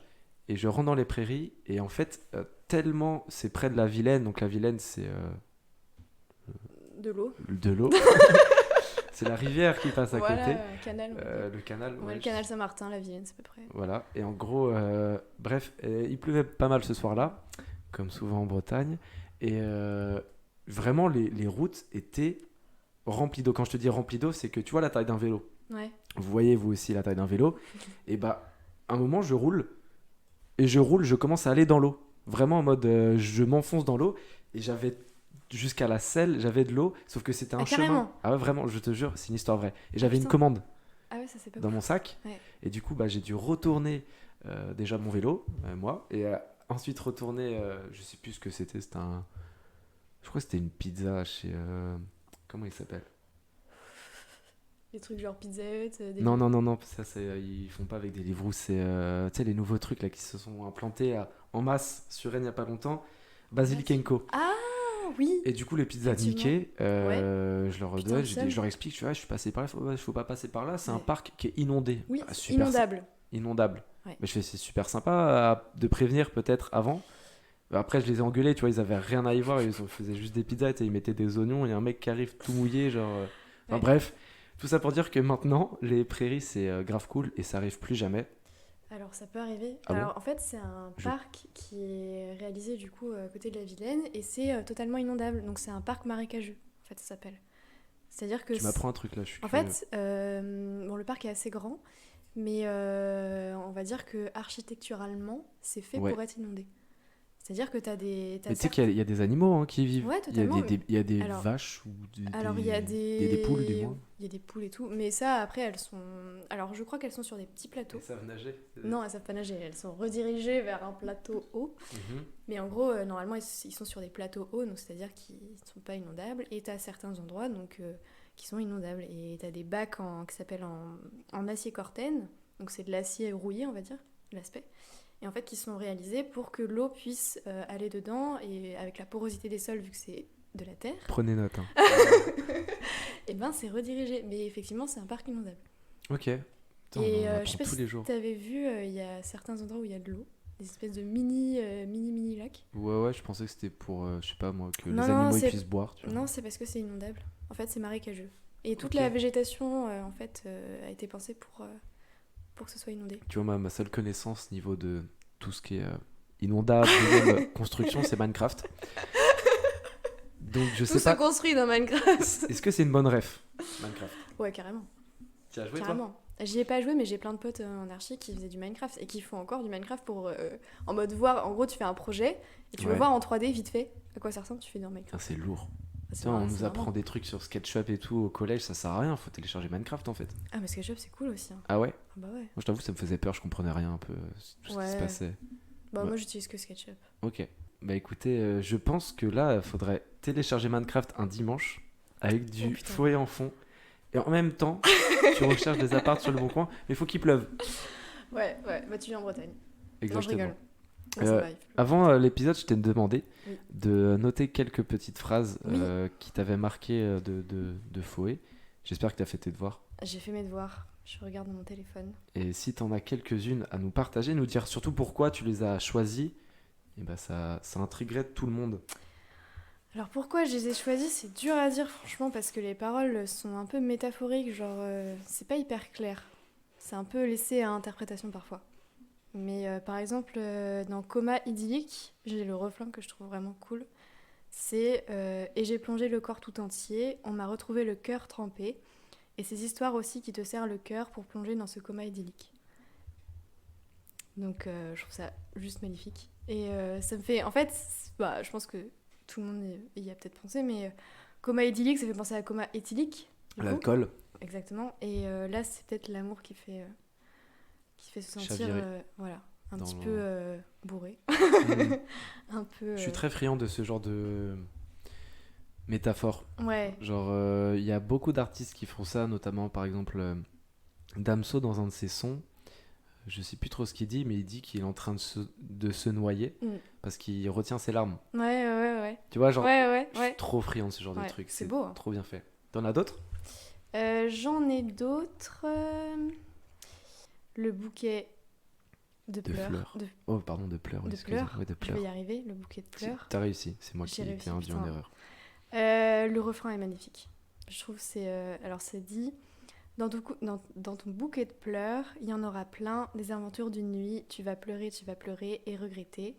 et je rentre dans les prairies et en fait, tellement c'est près de la Vilaine, donc la Vilaine c'est De l'eau. de l'eau, c'est la rivière qui passe à Voilà, côté, canal. on va dire. le canal, Ouais, ouais, le canal Saint-Martin, la Vienne, c'est à peu près. voilà, et en gros, bref, il pleuvait pas mal ce soir-là, comme souvent en Bretagne, et vraiment les routes étaient remplies d'eau. Quand je te dis remplies d'eau, c'est que tu vois la taille d'un vélo. Ouais. Vous voyez vous aussi la taille d'un vélo, et bah à un moment je roule, je commence à aller dans l'eau, vraiment en mode je m'enfonce dans l'eau, et j'avais jusqu'à la selle, j'avais de l'eau, sauf que c'était un Ah, chemin. carrément. Ah ouais, vraiment, je te jure, c'est une histoire vraie. Et j'avais une putain. commande Ah ouais, ça c'est pas dans cool. mon sac, Ouais. et du coup bah, j'ai dû retourner déjà mon vélo, moi, et ensuite retourner, je sais plus ce que c'était, je crois que c'était une pizza chez, comment il s'appelle? Des trucs genre Pizza Hut. Non, ça c'est, ils font pas avec des Deliveroo, c'est tu sais les nouveaux trucs là qui se sont implantés en masse sur Rennes il y a pas longtemps, Basilic & Co. Ah oui. Et du coup les pizzas Effectivement. niquées, je leur Putain, donne, le seum. je leur explique, je suis passé par là, faut pas passer par là, c'est un Ouais. parc qui est inondé. Oui, Ah, super, inondable. inondable. Ouais. Mais je fais, c'est super sympa de prévenir peut-être avant. Après, je les ai engueulés, tu vois, ils avaient rien à y voir, ils faisaient juste des pizzas, ils mettaient des oignons, et un mec qui arrive tout mouillé, genre. Enfin Ouais. bref, tout ça pour dire que maintenant, les prairies, c'est grave cool et ça arrive plus jamais. Alors ça peut arriver. Ah bon Alors en fait c'est un Je- parc qui est réalisé du coup à côté de la Vilaine et c'est totalement inondable. Donc c'est un parc marécageux en fait ça s'appelle. C'est-à-dire que Tu m'apprends un truc là, je suis en curieux. fait bon le parc est assez grand mais on va dire que architecturalement c'est fait Ouais. pour être inondé. C'est-à-dire que t'as Mais tu sais qu'il y a des animaux hein, qui y vivent. Ouais, Il y a totalement. il y a des Alors, vaches ou alors il y a des poules, du moins. il y a des poules et tout, mais ça après elles sont alors je crois qu'elles sont sur des petits plateaux. Elles savent nager. Non, elles savent pas nager, elles sont redirigées vers un plateau haut. Mhm. Mais en gros, normalement, ils sont sur des plateaux hauts, donc c'est-à-dire qu'ils ne sont pas inondables. Et tu as certains endroits donc, qui sont inondables. Et tu as des bacs qui s'appellent en acier cortène, donc c'est de l'acier rouillé, on va dire, l'aspect. Et en fait, qui sont réalisés pour que l'eau puisse aller dedans, et avec la porosité des sols, vu que c'est de la terre, Prenez note. Hein. et ben c'est redirigé. Mais effectivement, c'est un parc inondable. Ok. Putain, Et on en je sais apprend pas tous si les jours. tu avais vu, il y a certains endroits où il y a de l'eau, des espèces de mini lacs. Ouais, je pensais que c'était pour, je sais pas moi, que Non, les non, animaux ils c'est- puissent boire. Tu vois. Non, c'est parce que c'est inondable. En fait, c'est marécageux. Et toute Ok. la végétation, en fait, a été pensée pour que ce soit inondé. Tu vois, ma seule connaissance niveau de tout ce qui est inondable, même, construction, c'est Minecraft. Donc je Tout sais se pas. construit dans Minecraft. Est-ce que c'est une bonne ref, Minecraft? Ouais, carrément. Tu as joué toi? Carrément. J'y ai pas joué, mais j'ai plein de potes en archi qui faisaient du Minecraft et qui font encore du Minecraft pour. En mode voir. En gros, tu fais un projet et tu veux Ouais. voir en 3D vite fait à quoi ça ressemble, tu fais dans Putain, Minecraft. c'est lourd. C'est Tiens, on marrant, nous c'est apprend marrant. des trucs sur SketchUp et tout au collège, ça sert à rien, faut télécharger Minecraft en fait. Ah, mais SketchUp, c'est cool aussi. Hein. Ah ouais? Ah, bah ouais. Moi je t'avoue, ça me faisait peur, je comprenais rien un peu tout ce qui se Ouais. passait. Bah, Ouais. moi, j'utilise que SketchUp. Ok. Bah écoutez, je pense que là, il faudrait télécharger Minecraft un dimanche avec du putain. fouet en fond. Et en même temps, tu recherches des apparts sur le bon coin, mais il faut qu'il pleuve. Ouais, bah, tu viens en Bretagne. Non, je Exactement. rigole. Non, ça Euh, va, il pleut. Avant l'épisode, je t'ai demandé Oui. de noter quelques petites phrases Oui. qui t'avaient marqué de Foé. J'espère que tu as fait tes devoirs. J'ai fait mes devoirs. Je regarde mon téléphone. Et si tu en as quelques-unes à nous partager, nous dire surtout pourquoi tu les as choisies, et ben ça intriguerait tout le monde. Alors pourquoi je les ai choisis, c'est dur à dire franchement parce que les paroles sont un peu métaphoriques, genre c'est pas hyper clair. C'est un peu laissé à interprétation parfois. Mais par exemple dans Coma idyllique, j'ai le refrain que je trouve vraiment cool. C'est et j'ai plongé le corps tout entier, on m'a retrouvé le cœur trempé. Et ces histoires aussi qui te serrent le cœur pour plonger dans ce coma idyllique. Donc je trouve ça juste magnifique. Et ça me fait... En fait, bah, je pense que tout le monde y a peut-être pensé, mais coma idyllique, ça fait penser à coma éthylique. du coup. L'alcool, Exactement. Et là, c'est peut-être l'amour qui fait se sentir Chaviré. voilà, un Dans petit le- peu bourré. Mm. Un peu... Je suis très friand de ce genre de métaphore. Ouais. Genre, il y a beaucoup d'artistes qui font ça, notamment par exemple Damso dans un de ses sons. Je sais plus trop ce qu'il dit, mais il dit qu'il est en train de se noyer Mm. parce qu'il retient ses larmes. Ouais. Tu vois, genre, Ouais. je suis trop friand de ce genre de Ouais, trucs. c'est beau, hein. Trop bien fait. T'en as d'autres? J'en ai d'autres. Le bouquet de De pleurs. fleurs. Oh, pardon, de pleurs. De excuse-moi. pleurs. Ouais, de Je pleurs. vais y arriver, le bouquet de pleurs. T'as réussi, c'est moi J'ai qui réussi, t'ai induit en putain. erreur. Le refrain est magnifique. Je trouve que c'est... alors c'est dit... Dans ton bouquet de pleurs, il y en aura plein, des aventures d'une nuit, tu vas pleurer et regretter,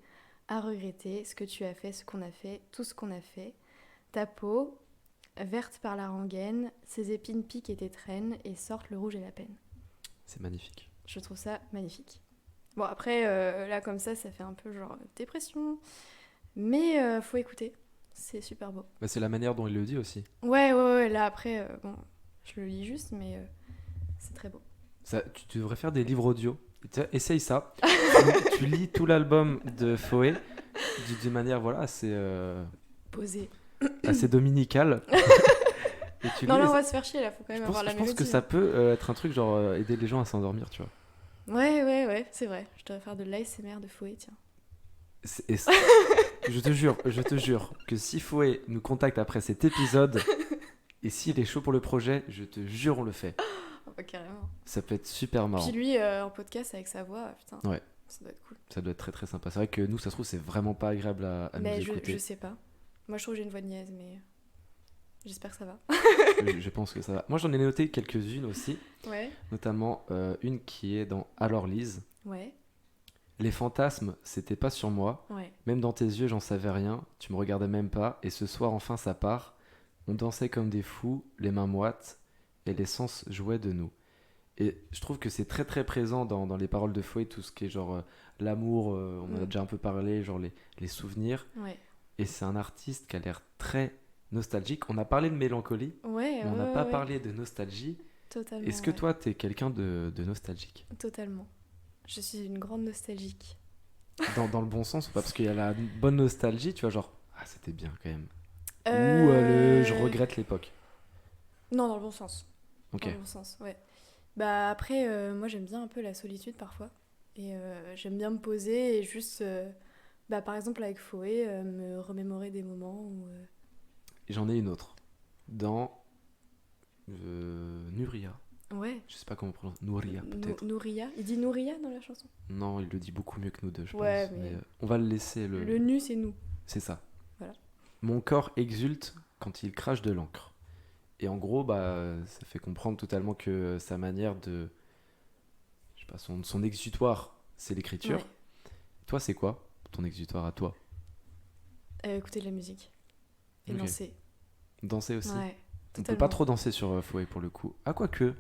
à regretter ce que tu as fait, ce qu'on a fait, tout ce qu'on a fait. Ta peau, verte par la rengaine, ses épines piquent et t'étreignent et sortent le rouge et la peine. C'est magnifique. Je trouve ça magnifique. Bon, après, là, comme ça fait un peu genre dépression. Mais faut écouter. C'est super beau. Bah, c'est la manière dont il le dit aussi. Ouais. Là, après, bon, je le lis juste, mais c'est très beau. Ça, tu devrais faire des livres audio. Essaye ça. Tu lis tout l'album de Foé d'une manière voilà, Posé. assez dominicale. Et tu Non, lis, là, et on va se faire chier, là. Faut quand même avoir la je pense mélodie. que ça peut être un truc genre aider les gens à s'endormir, tu vois. Ouais, c'est vrai. Je devrais faire de l'ASMR de Fouet, tiens. Je te jure que si Foé nous contacte après cet épisode et s'il est chaud pour le projet, je te jure on le fait. Bah, carrément. Ça peut être super marrant. Puis lui, en podcast avec sa voix, putain, Ouais. ça doit être cool. Ça doit être très très sympa. C'est vrai que nous, ça se trouve, c'est vraiment pas agréable à nous Mais écouter. je sais pas. Moi, je trouve que j'ai une voix de niaise, mais j'espère que ça va. Je pense que ça va. Moi, j'en ai noté quelques-unes aussi, Ouais. notamment une qui est dans Alors Lise. Ouais. Les fantasmes, c'était pas sur moi. Ouais. Même dans tes yeux, j'en savais rien. Tu me regardais même pas. Et ce soir, enfin, ça part. On dansait comme des fous, les mains moites, et les sens jouaient de nous. Et je trouve que c'est très très présent dans les paroles de Fouet, tout ce qui est genre l'amour, on en a déjà un peu parlé, genre les souvenirs. Ouais. Et c'est un artiste qui a l'air très nostalgique. On a parlé de mélancolie, Ouais. mais on n'a pas parlé de nostalgie. Totalement. Est-ce que ouais. toi, t'es quelqu'un de nostalgique? Totalement. Je suis une grande nostalgique. Dans le bon sens ou pas? Parce qu'il y a la bonne nostalgie, tu vois, genre, ah, c'était bien quand même. Ou je regrette l'époque. Non, dans le bon sens. Ok. Dans le bon sens, ouais. Bah après, moi j'aime bien un peu la solitude parfois. Et j'aime bien me poser et juste, bah, par exemple avec Foé, me remémorer des moments où... Et j'en ai une autre. Dans Nuria. Ouais. Je sais pas comment on prononce. Nouria, peut-être. Nouria. Il dit Nouria dans la chanson. Non, il le dit beaucoup mieux que nous deux, je Ouais, pense. mais- On va le laisser. Le nu, c'est nous. C'est ça. Voilà. Mon corps exulte quand il crache de l'encre. Et en gros, bah, ça fait comprendre totalement que sa manière de... Je sais pas, son exutoire, c'est l'écriture. Ouais. Toi, c'est quoi ton exutoire à toi? Écouter de la musique. Et Ok. danser. Danser aussi. Ouais. On peut Totalement. pas trop danser sur Fouet pour le coup. Ah, quoique.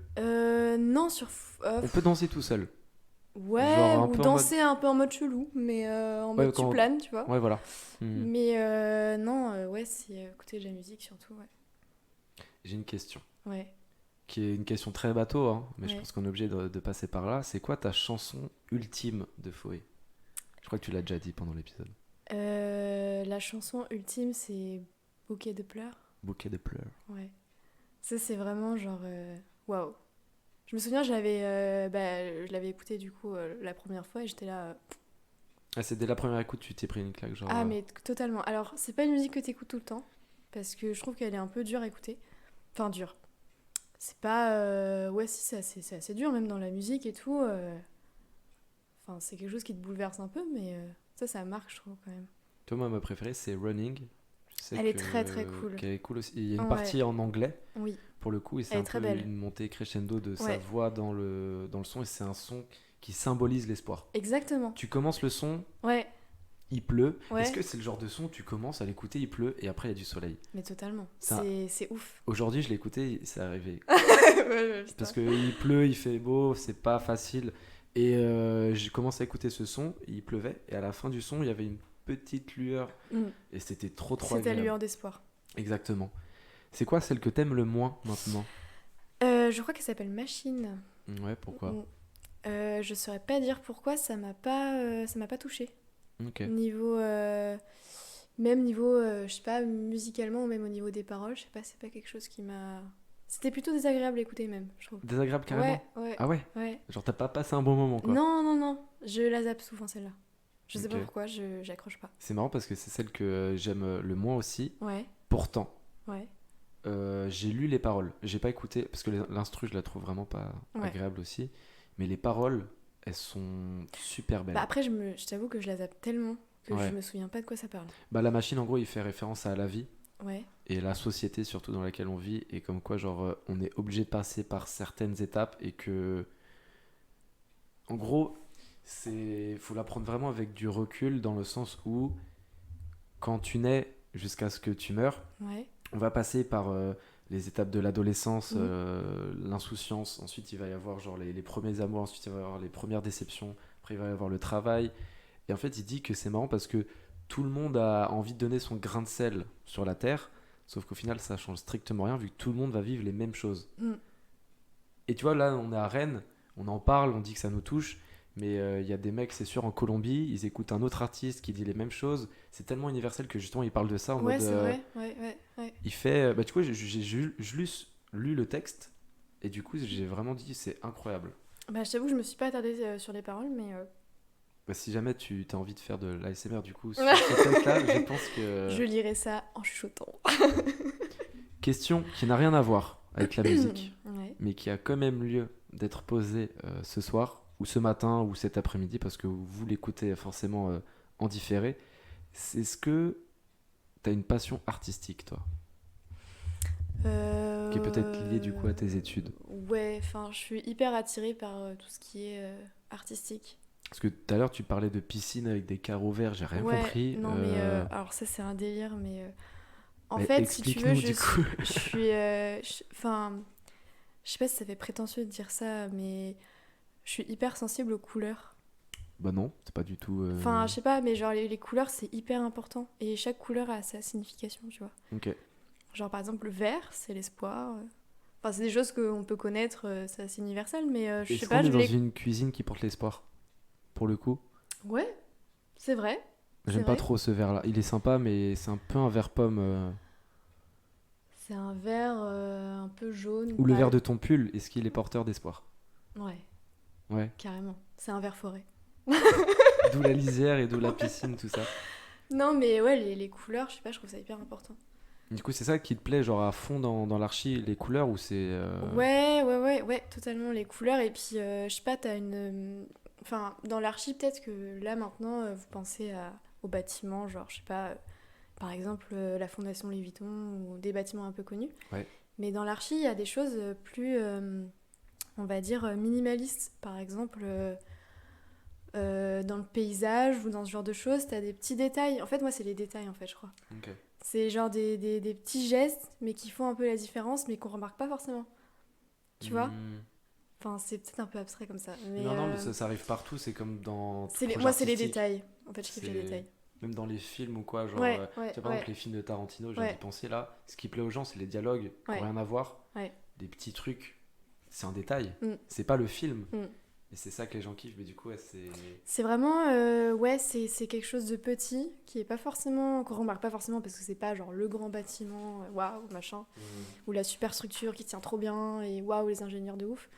Non, sur... On peut danser tout seul. Ouais, genre un ou peu en danser un peu en mode chelou, mais en Ouais, mode tu quand- planes, tu vois. Ouais, voilà. Hmm. Mais non, ouais, c'est écouter de la musique surtout, ouais. J'ai une question. Ouais. Qui est une question très bateau, hein, mais je Ouais. pense qu'on est obligé de passer par là. C'est quoi ta chanson ultime de Fouet? Je crois que tu l'as déjà dit pendant l'épisode. La chanson ultime, c'est Bouquet de pleurs. Bouquet de pleurs. Ouais. Ça, c'est vraiment genre... Waouh. Je me souviens, je l'avais écouté du coup la première fois et j'étais là... Ah, c'est dès la première écoute, tu t'es pris une claque, genre. Ah, mais totalement. Alors, c'est pas une musique que t'écoutes tout le temps, parce que je trouve qu'elle est un peu dure à écouter. Enfin, dure. C'est pas... Ouais, si, c'est assez dur, même dans la musique et tout. Enfin, c'est quelque chose qui te bouleverse un peu, mais ça marque, je trouve, quand même. Toi, moi, ma préférée, c'est Running. Je sais Elle est très, très cool. Qu'elle est cool aussi. Il y a une Ouais. partie en anglais, Oui. pour le coup, et c'est Elle est un très peu belle. une montée crescendo de sa Ouais. voix dans le son, et c'est un son qui symbolise l'espoir. Exactement. Tu commences le son, Ouais, il pleut. Ouais. Est-ce que c'est le genre de son, tu commences à l'écouter, il pleut, et après il y a du soleil? mais totalement. Ça- C'est ouf. Aujourd'hui, je l'ai écouté, c'est arrivé. Ouais, putain. Parce qu'il pleut, il fait beau, c'est pas facile. Et j'ai commencé à écouter ce son, il pleuvait, et à la fin du son, il y avait une petite lueur, Mm. et c'était trop C'est ta agréable. lueur d'espoir. Exactement. C'est quoi celle que t'aimes le moins maintenant? Je crois qu'elle s'appelle Machine. Ouais, pourquoi? Je saurais pas dire pourquoi, ça m'a pas touchée. Ok. Niveau, même niveau, je sais pas, musicalement ou même au niveau des paroles, je sais pas, c'est pas quelque chose qui m'a... C'était plutôt désagréable à écouter même, je trouve. Désagréable carrément? Ouais, Ah ouais? ouais. Genre t'as pas passé un bon moment quoi? Non, je la zappe souvent celle-là. Je sais pas Ok. pourquoi, j'accroche pas. C'est marrant parce que c'est celle que j'aime le moins aussi. Ouais, Pourtant, ouais. j'ai lu les paroles. J'ai pas écouté parce que l'instru je la trouve vraiment pas Ouais. agréable aussi. Mais les paroles, elles sont super belles. Bah après, je t'avoue que je la zappe tellement que Ouais. je me souviens pas de quoi ça parle. Bah la machine en gros il fait référence à la vie Ouais, et la société surtout dans laquelle on vit et comme quoi genre on est obligé de passer par certaines étapes et que en gros c'est faut la prendre vraiment avec du recul dans le sens où quand tu nais jusqu'à ce que tu meurs ouais, on va passer par les étapes de l'adolescence, Mhm. l'insouciance, ensuite il va y avoir genre les premiers amours, ensuite il va y avoir les premières déceptions, après il va y avoir le travail. Et en fait il dit que c'est marrant parce que tout le monde a envie de donner son grain de sel sur la terre, sauf qu'au final ça change strictement rien vu que tout le monde va vivre les mêmes choses. Mm. Et tu vois là on est à Rennes, on en parle, on dit que ça nous touche, mais il y a des mecs c'est sûr en Colombie, ils écoutent un autre artiste qui dit les mêmes choses, c'est tellement universel que justement ils parlent de ça en ouais, mode... c'est vrai, ouais. Il fait, bah, du coup, j'ai lu le texte et du coup, j'ai vraiment dit c'est incroyable. Bah je t'avoue, je me suis pas attardée sur les paroles, mais Bah, si jamais tu as envie de faire de l'ASMR, du coup, sur ce texte-là, je pense que. je lirai ça en chuchotant. Question qui n'a rien à voir avec la musique. Ouais. mais qui a quand même lieu d'être posée ce soir, ou ce matin, ou cet après-midi, parce que vous l'écoutez forcément en différé. C'est ce que tu as une passion artistique, toi, qui est peut-être liée du coup à tes études. Ouais, enfin, je suis hyper attirée par tout ce qui est artistique. Parce que tout à l'heure, tu parlais de piscine avec des carreaux verts, j'ai rien Ouais, compris. non, mais alors ça, c'est un délire, mais en Mais fait, si tu veux, explique-nous du coup. je suis. Enfin, je sais pas si ça fait prétentieux de dire ça, mais je suis hyper sensible aux couleurs. Bah non, c'est pas du tout. Enfin, je sais pas, mais genre les couleurs, c'est hyper important. Et chaque couleur a sa signification, tu vois. Ok. Genre, par exemple, le vert, c'est l'espoir. Enfin, c'est des choses qu'on peut connaître, c'est assez universel, mais je sais Est-ce pas, qu'on est je dans les. une cuisine qui porte l'espoir? Pour le coup, Ouais, c'est vrai. C'est j'aime pas vrai. trop ce vert-là. Il est sympa, mais c'est un peu un vert pomme. C'est un vert un peu jaune, Ou le vert pâle. de ton pull, est-ce qu'il est porteur d'espoir? Ouais, Ouais. carrément. C'est un vert forêt. D'où la lisière et d'où la piscine, tout ça. Non, mais ouais, les couleurs, je sais pas, je trouve ça hyper important. Du coup, c'est ça qui te plaît, genre à fond dans l'archi, les couleurs, ou c'est. Ouais, totalement, les couleurs. Et puis, je sais pas, t'as une. Enfin, dans l'archi, peut-être que là, maintenant, vous pensez aux bâtiments, genre, je sais pas, par exemple, la Fondation Louis Vuitton ou des bâtiments un peu connus. Ouais. Mais dans l'archi, il y a des choses plus, on va dire, minimalistes. Par exemple, dans le paysage ou dans ce genre de choses, t'as des petits détails. En fait, moi, c'est les détails, en fait, je crois. Ok. C'est genre des petits gestes, mais qui font un peu la différence, mais qu'on remarque pas forcément. Tu vois? Hmm. Enfin, c'est peut-être un peu abstrait comme ça. Mais Non, non, mais ça arrive partout, c'est comme dans tout projet moi, c'est les artistique. détails. En fait, je kiffe les C'est détails. même dans les films ou quoi, genre, Ouais, tu ouais, vois, par ouais, exemple, les films de Tarantino, j'ai d'y ouais, penser là. Ce qui plaît aux gens, c'est les dialogues qui ouais, n'ont rien à voir, ouais. des petits trucs. C'est un détail, Mm, c'est pas le film. mm. Et c'est ça que les gens kiffent, mais du coup, ouais, c'est. C'est vraiment, ouais, c'est quelque chose de petit qui est pas forcément, qu'on remarque pas forcément parce que c'est pas genre le grand bâtiment, waouh, machin, Hmm. ou la super structure qui tient trop bien et waouh, les ingénieurs de ouf.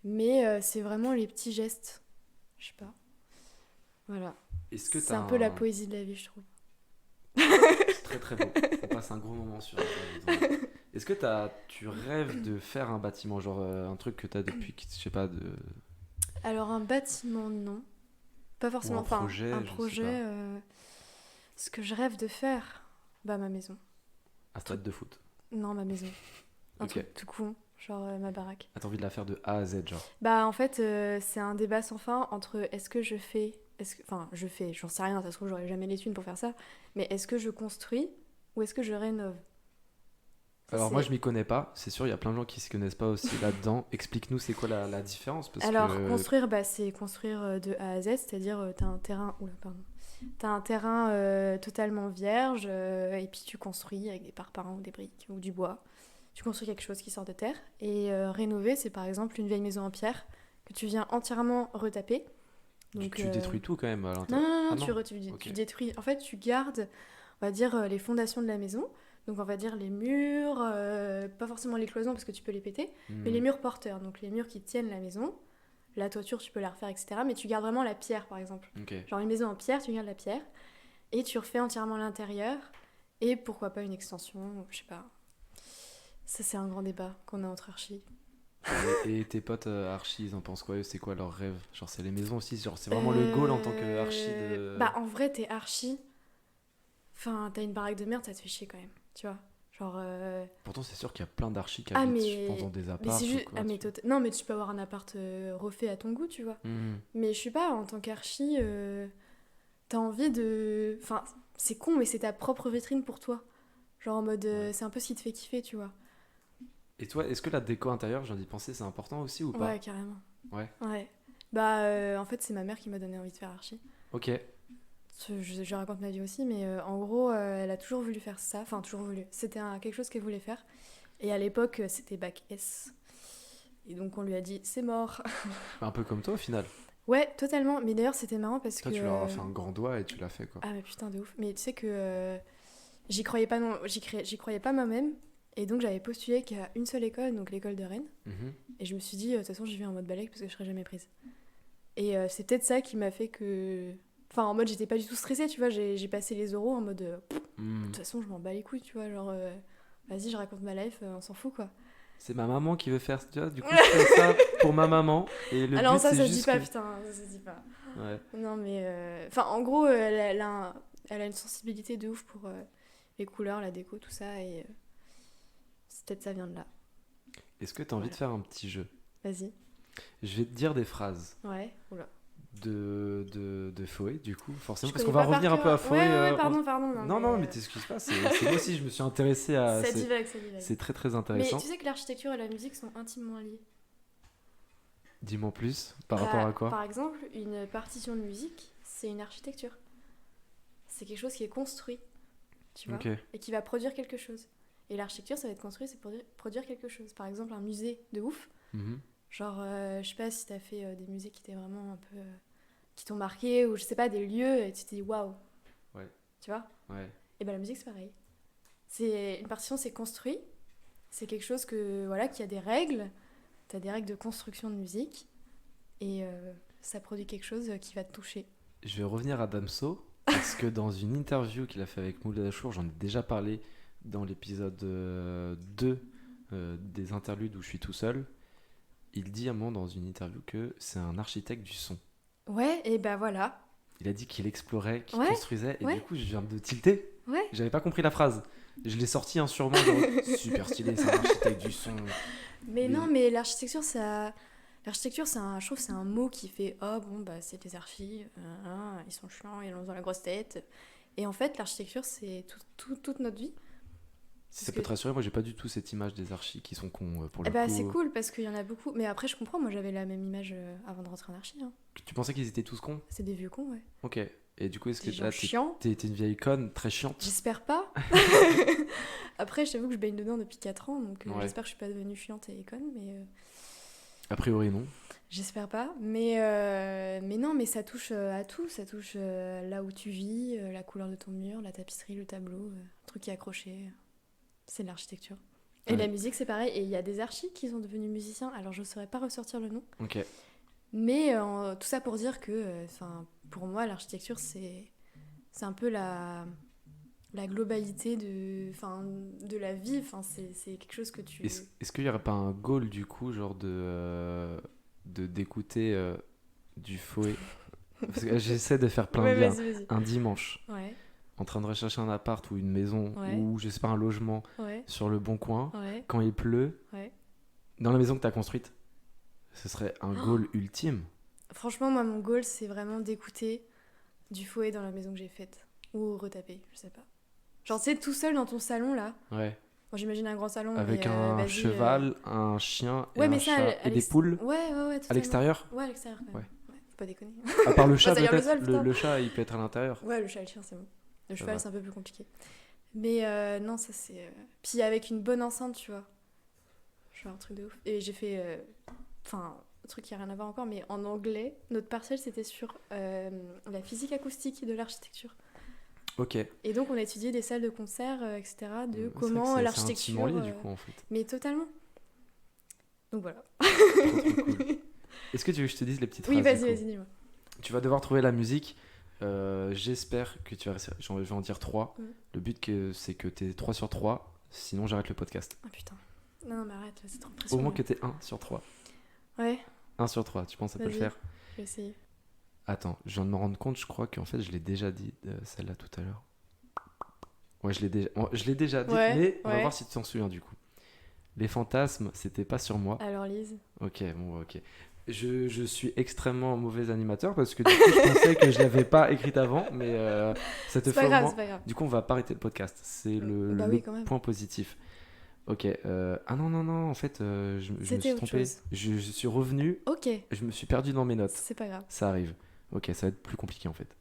Mais c'est vraiment les petits gestes. Je sais pas. Voilà. Est-ce que C'est t'as un peu la un. poésie de la vie, je trouve. C'est très très beau. On passe un gros moment sur la maison. Est-ce que tu rêves de faire un bâtiment, genre un truc que t'as depuis, je sais pas, Alors, un bâtiment, non. Pas ou forcément. un Enfin, projet, un je sais pas, projet. Ce que je rêve de faire, bah, ma maison. un stade de foot. Non, ma maison. Un Ok. truc tout con, genre ma baraque. Ah, t'as envie de la faire de A à Z, genre. Bah, en fait, c'est un débat sans fin entre est-ce que je fais. Enfin, je fais, j'en sais rien, ça se trouve, j'aurai jamais les thunes pour faire ça. Mais est-ce que je construis ou est-ce que je rénove? Ça, Alors moi c'est- je m'y connais pas, c'est sûr il y a plein de gens qui se connaissent pas aussi là-dedans. Explique-nous c'est quoi la différence parce Alors, que construire, bah, c'est construire de A à Z, c'est-à-dire t'as un terrain. Oula, pardon. T'as un terrain totalement vierge et puis tu construis avec des parpaings ou des briques ou du bois. Tu construis quelque chose qui sort de terre. Et rénover, c'est par exemple une vieille maison en pierre que tu viens entièrement retaper. Donc, tu détruis tout quand même à Non, l'intérieur. non, non, Ah non, non. tu Ok. détruis. En fait, tu gardes, on va dire, les fondations de la maison. Donc, on va dire les murs, pas forcément les cloisons parce que tu peux les péter, mais les Hmm. murs porteurs. Donc, les murs qui tiennent la maison. La toiture, tu peux la refaire, etc. Mais tu gardes vraiment la pierre, par exemple. Ok. Genre une maison en pierre, tu gardes la pierre et tu refais entièrement l'intérieur et pourquoi pas une extension, je sais pas. Ça, c'est un grand débat qu'on a entre archis. Et tes potes archi ils en pensent quoi eux, c'est quoi leur rêve? Genre c'est les maisons aussi, genre c'est vraiment le goal en tant que archi de. Bah, en vrai, t'es archi. Enfin, t'as une baraque de merde, ça te fait chier quand même, tu vois. Genre. Pourtant c'est sûr qu'il y a plein d'archis qui Ah, habitent, je mais. pense, dans des Mais apparts c'est ou juste. quoi, Ah, mais Non, mais tu peux avoir un appart refait à ton goût, tu vois. Hmm. Mais je sais pas, en tant qu'archi, t'as envie de. Enfin, c'est con, mais c'est ta propre vitrine pour toi. Genre en mode. Ouais. C'est un peu ce qui te fait kiffer, tu vois. Et toi, est-ce que la déco intérieure, j'en ai pensé, c'est important aussi ou pas? Ouais, carrément. Ouais. Ouais. Bah, en fait, c'est ma mère qui m'a donné envie de faire archi. Ok. Je raconte ma vie aussi, mais en gros, elle a toujours voulu faire ça. Enfin, toujours voulu. C'était quelque chose qu'elle voulait faire. Et à l'époque, c'était bac S. Et donc, on lui a dit, c'est mort. Un peu comme toi au final. Ouais, totalement. Mais d'ailleurs, c'était marrant parce Toi que. tu leur as fait un grand doigt et tu l'as fait quoi. Ah, mais putain, de ouf. Mais tu sais que j'y croyais pas, non. J'y croyais pas moi-même. Et donc, j'avais postulé qu'à une seule école, donc l'école de Rennes. Mhm. Et je me suis dit, de toute façon, j'y vais en mode balèque parce que je serai jamais prise. Et c'est peut-être ça qui m'a fait que. Enfin, en mode, j'étais pas du tout stressée, tu vois. J'ai passé les oraux en mode. De Hmm. toute façon, je m'en bats les couilles, tu vois. Genre, vas-y, je raconte ma life, on s'en fout, quoi. c'est ma maman qui veut faire tu vois, du coup je fais ça pour ma maman et le Alors but ça c'est se juste dit pas, que... putain, ça se dit pas. Ouais. Non, mais... Enfin, en gros, elle a une sensibilité de ouf pour les couleurs, la déco, tout ça, et peut-être ça vient de là. Est-ce que tu as envie de faire un petit jeu? Vas-y. Je vais te dire des phrases Ouais, oula. de Foé, du coup, forcément, Je parce qu'on connais va pas par revenir un cœur. peu à Foé. Ouais, pardon. Non, mais t'excuses pas, c'est moi aussi, je me suis intéressé à... Ça divague, ça divague. C'est très très Mais intéressant. tu sais que l'architecture et la musique sont intimement liées. Dis-moi plus, par Bah, rapport à quoi? Par exemple, une partition de musique, c'est une architecture. C'est quelque chose qui est construit, tu vois, Ok. et qui va produire quelque chose. Et l'architecture, ça va être construit, c'est pour produire quelque chose. Par exemple, un musée de ouf, Mhm. genre, je sais pas si t'as fait des musées qui étaient vraiment un peu... qui t'ont marqué, ou je sais pas, des lieux, et tu t'es dit waouh. Ouais. Tu vois? Ouais. Et ben la musique, c'est pareil. Une partition, c'est construit. C'est quelque chose que, voilà, qui a des règles. T'as des règles de construction de musique. Et ça produit quelque chose qui va te toucher. Je vais revenir à Damso, parce que dans une interview qu'il a fait avec Moulay Achour, j'en ai déjà parlé dans l'épisode 2 des interludes où je suis tout seul. Il dit à un moment dans une interview que c'est un architecte du son. Ouais, et ben voilà. Il a dit qu'il explorait, qu'il Ouais, construisait, et ouais. du coup je viens de tilter. Ouais. J'avais pas compris la phrase. Je l'ai sorti sûrement, genre super stylé, c'est un architecte du son. Mais non, mais l'architecture, ça... L'architecture, je trouve que c'est un mot qui fait « Oh, bon, bah, c'est des archis, ils sont chiants, ils ont dans la grosse tête. » Et en fait, l'architecture, c'est toute notre vie. Si ça peut te rassurer, moi j'ai pas du tout cette image des archis qui sont cons pour le Eh bah, coup. c'est cool parce qu'il y en a beaucoup. Mais après, je comprends, moi j'avais la même image avant de rentrer en archi. Hein. Tu pensais qu'ils étaient tous cons? C'est des vieux cons, ouais. Ok. Et du coup, est-ce que Des gens là, chiants. t'es une vieille conne très chiante? J'espère pas. Après, je t'avoue que je baigne dedans depuis 4 ans, donc Ouais. j'espère que je suis pas devenue chiante et conne, mais... A priori, non. J'espère pas. Mais non, mais ça touche à tout. Ça touche là où tu vis, la couleur de ton mur, la tapisserie, le tableau, le truc qui est accroché. C'est de l'architecture. Et Ouais. la musique, c'est pareil. Et il y a des archis qui sont devenus musiciens. Alors, je ne saurais pas ressortir le nom. Ok. Mais tout ça pour dire que, pour moi, l'architecture, c'est un peu la globalité de la vie. C'est quelque chose que tu... Est-ce qu'il y aurait pas un goal du coup, genre d'écouter du Foé? Parce que j'essaie de faire plein Ouais, de liens. vas-y. Un dimanche, Ouais, en train de rechercher un appart ou une maison Ouais. ou je sais pas un logement ouais, sur le bon coin, ouais, quand il pleut, ouais. dans la maison que t'as construite, ce serait un goal ultime. Franchement, moi, mon goal, c'est vraiment d'écouter du Fouet dans la maison que j'ai faite. Ou retaper, je sais pas. Genre, tu sais, tout seul dans ton salon, là. Ouais. Bon, j'imagine un grand salon, Avec mais un vas-y, cheval, un chien et Ouais, un mais ça, chat et des poules Ouais, à totalement. l'extérieur. Ouais, à l'extérieur, quand même. Ouais. Faut pas déconner. À part le chat, ça ira le peut-être. sol, putain. Le chat, il peut être à l'intérieur. Ouais, le chat et le chien, c'est bon. Le Ça cheval, va. c'est un peu plus compliqué. Mais non, ça, c'est... Puis avec une bonne enceinte, tu vois. Genre, un truc de ouf. Et j'ai fait... Enfin, un truc qui a rien à voir encore, mais en anglais, notre partiel, c'était sur la physique acoustique de l'architecture. Ok. Et donc, on a étudié des salles de concert, etc., de C'est vrai comment que l'architecture... C'est intimement lié, du coup, en fait. Mais totalement. Donc voilà. Trop cool. Est-ce que tu veux que je te dise les petites Oui, phrases du vas-y, coup dis-moi. Tu vas devoir trouver la musique. J'espère que tu vas réussir. Je vais en dire 3. Le but, c'est que tu es 3 sur 3. Sinon, j'arrête le podcast. Ah putain. Non, mais arrête, là, c'est trop Au impressionnant. moins que tu es 1 sur 3. Ouais, 1 sur 3. Tu penses que ça peut le Vas-y. faire? je vais essayer. Attends, je viens de me rendre compte. Je crois qu'en fait, je l'ai déjà dit, celle-là, tout à l'heure. Ouais, je l'ai déjà dit. Ouais, Mais on va ouais. voir si tu t'en souviens, du coup. Les fantasmes, c'était pas sur moi. Alors, Lise. Ok, bon, ok. Je suis extrêmement mauvais animateur parce que du coup, je pensais que je l'avais pas écrite avant, mais ça te C'est fait pas au grave, moins. c'est pas grave. Du coup, on va pas arrêter le podcast. C'est Bah le oui, quand même. point positif. Ok. Ah non, en fait, je me C'était suis autre trompé. chose. Je suis revenu, Ok, je me suis perdu dans mes notes. c'est pas grave. Ça arrive. Ok, ça va être plus compliqué en fait.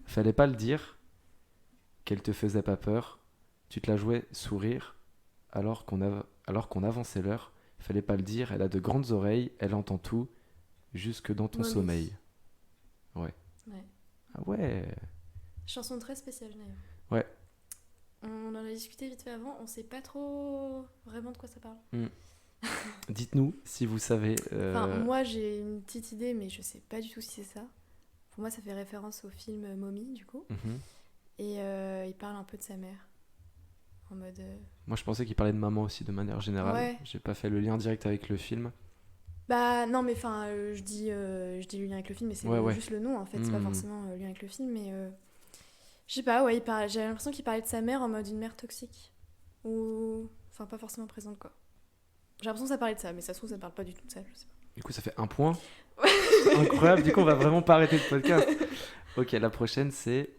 Fallait pas le dire qu'elle te faisait pas peur. Tu te la jouais sourire alors qu'on avançait l'heure. Fallait pas le dire, elle a de grandes oreilles, elle entend tout, jusque dans ton Mommy. sommeil. Ouais. Ouais. Ah ouais. Chanson très spéciale, d'ailleurs. Ouais. On en a discuté vite fait avant, on sait pas trop vraiment de quoi ça parle. Dites-nous si vous savez. Enfin, moi, j'ai une petite idée, mais je sais pas du tout si c'est ça. Pour moi, ça fait référence au film Mommy, du coup. Mhm. Et il parle un peu de sa mère. En mode. Moi, je pensais qu'il parlait de maman aussi de manière générale. Ouais. J'ai pas fait le lien direct avec le film. Bah non, mais enfin, je dis le lien avec le film, mais c'est Ouais. juste le nom en fait, c'est pas Hmm. forcément le lien avec le film, mais je sais pas, ouais, j'avais l'impression qu'il parlait de sa mère en mode une mère toxique. Ou. Enfin, pas forcément présente quoi. J'ai l'impression que ça parlait de ça, mais ça se trouve, ça parle pas du tout de ça, je sais pas. Du coup, ça fait un point. Incroyable. Du coup, on va vraiment pas arrêter le podcast. Ok, la prochaine, c'est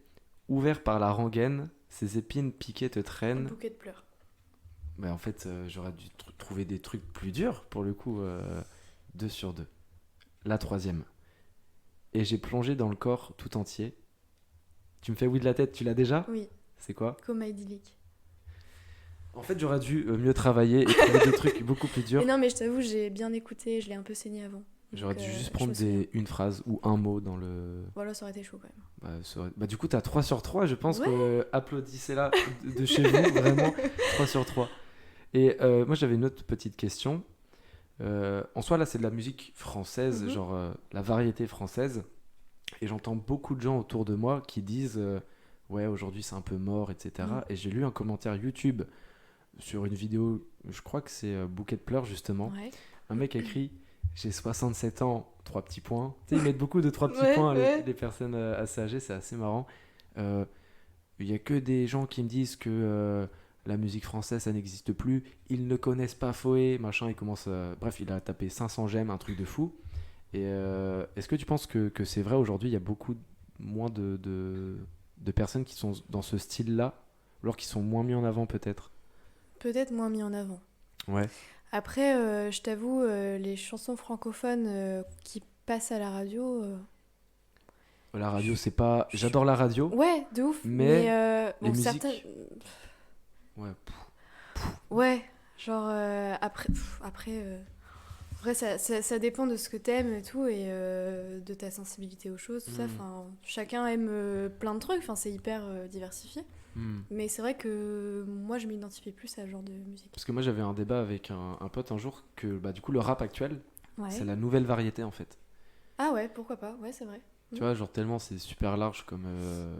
ouvert par la rengaine, ses épines piquées te Un traînent. bouquet de pleurs. Mais en fait, j'aurais dû trouver des trucs plus durs pour le coup. 2 sur 2. La troisième. Et j'ai plongé dans le corps tout entier. Tu me fais oui de la tête, tu l'as déjà? Oui, C'est quoi? coma idyllique. En fait, j'aurais dû mieux travailler et trouver des trucs beaucoup plus durs. Mais non, mais je t'avoue, j'ai bien écouté, je l'ai un peu saigné avant. J'aurais Donc, dû juste je prendre me souviens. une phrase ou un mot dans le. Voilà, ça aurait été chaud quand même. Bah, du coup, t'as 3 sur 3. Je pense Ouais. que applaudissez-la de chez vous, vraiment. 3 sur 3. Et moi, j'avais une autre petite question. En soi, là, c'est de la musique française, Mhm. genre la variété française. Et j'entends beaucoup de gens autour de moi qui disent ouais, aujourd'hui, c'est un peu mort, etc. Mhm. Et j'ai lu un commentaire YouTube sur une vidéo, je crois que c'est Bouquet de pleurs, justement. Ouais. Un mec écrit j'ai 67 ans, 3 petits points. Tu sais, ils mettent beaucoup de 3 petits Ouais, points, ouais. les personnes assez âgées, c'est assez marrant. Il y a que des gens qui me disent que la musique française, ça n'existe plus. Ils ne connaissent pas Foé, machin. Il commence. Bref, il a tapé 500 j'aime, un truc de fou. Et est-ce que tu penses que c'est vrai aujourd'hui? Il y a beaucoup moins de personnes qui sont dans ce style-là, alors qu'ils sont moins mis en avant, peut-être. Peut-être moins mis en avant. Ouais. Après, je t'avoue, les chansons francophones qui passent à la radio. La radio, c'est pas. J'adore la radio. Ouais, de ouf. Mais bon, les certaines. musiques. Ouais. Ouais, genre après, après ça dépend de ce que t'aimes et tout et de ta sensibilité aux choses, tout ça. Mm. Enfin, chacun aime plein de trucs. Enfin, c'est hyper diversifié. Hmm. Mais c'est vrai que moi, je m'identifie plus à ce genre de musique. Parce que moi, j'avais un débat avec un pote un jour que bah, du coup, le rap actuel, Ouais. c'est la nouvelle variété en fait. Ah ouais, pourquoi pas. Ouais, c'est vrai. Tu vois, genre tellement c'est super large comme.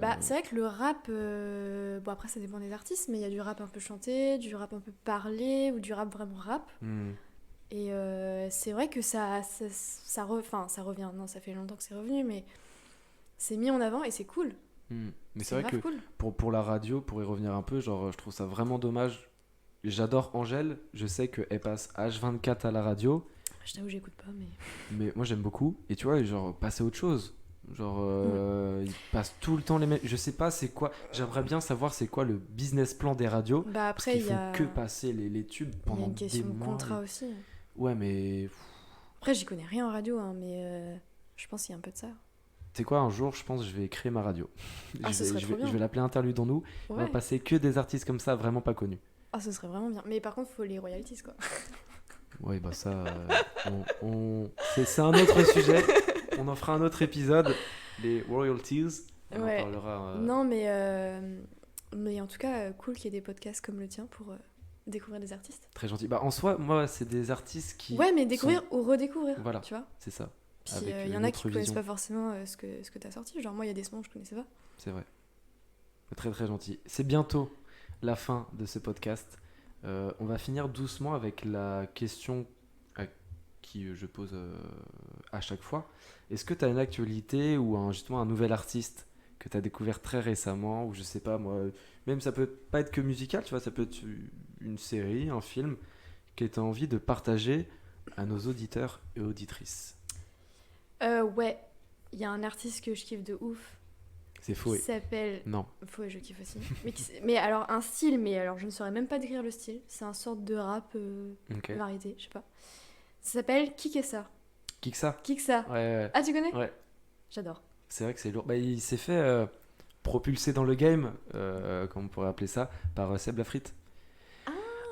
Bah, c'est vrai que le rap, bon après ça dépend des artistes, mais il y a du rap un peu chanté, du rap un peu parlé ou du rap vraiment rap. Hmm. Et c'est vrai que enfin, ça revient, non ça fait longtemps que c'est revenu, mais c'est mis en avant et c'est cool. Hmm. Mais c'est vrai que grave cool. pour la radio, pour y revenir un peu, genre je trouve ça vraiment dommage. J'adore Angèle, je sais qu'elle passe H24 à la radio, Je t'avoue, j'écoute pas, mais... mais moi j'aime beaucoup. Et tu vois, genre passer à autre chose. Genre, ils passent tout le temps les mêmes. Je sais pas c'est quoi. J'aimerais bien savoir c'est quoi le business plan des radios. Bah Parce après, qu'ils il y font a... que passer les tubes il y a pendant une des question de mois. contrat aussi. Ouais, mais Après, j'y connais rien en radio, hein, mais je pense qu'il y a un peu de ça. tu sais quoi, un jour, je pense que je vais créer ma radio. Ah, ce serait trop bien. Je vais l'appeler Interludons-nous. On va Ouais. passer que des artistes comme ça, vraiment pas connus. Ah, ce serait vraiment bien. Mais par contre, faut les royalties, quoi. Ouais, bah ça, c'est un autre sujet. On en fera un autre épisode. Les royalties. On en Ouais. parlera. Non, mais en tout cas, cool qu'il y ait des podcasts comme le tien pour découvrir des artistes. Très gentil. Bah en soi, moi, c'est des artistes qui. Ouais, mais découvrir ou redécouvrir, Voilà. tu vois. C'est ça. Puis Avec il y en une a autre qui connaissent vision. pas forcément ce que t'as sorti. Genre, moi, il y a des sons que je connaissais pas. C'est vrai. Très très gentil. C'est bientôt la fin de ce podcast. On va finir doucement avec la question qui je pose à chaque fois. Est-ce que tu as une actualité ou justement un nouvel artiste que tu as découvert très récemment, ou je sais pas moi, même ça peut pas être que musical, tu vois, ça peut être une série, un film, que tu as envie de partager à nos auditeurs et auditrices? Ouais, il y a un artiste que je kiffe de ouf C'est faux. qui s'appelle... Non. Faux, je kiffe aussi. mais alors, un style, mais alors je ne saurais même pas décrire le style. C'est un sorte de rap Ok. variété, je sais pas. Ça s'appelle Kikessa. Kiksa. Kiksa. Ouais. Ah, tu connais? Ouais. J'adore. C'est vrai que c'est lourd. Bah, il s'est fait propulser dans le game, comme on pourrait appeler ça, par Seb Lafrite. Ah,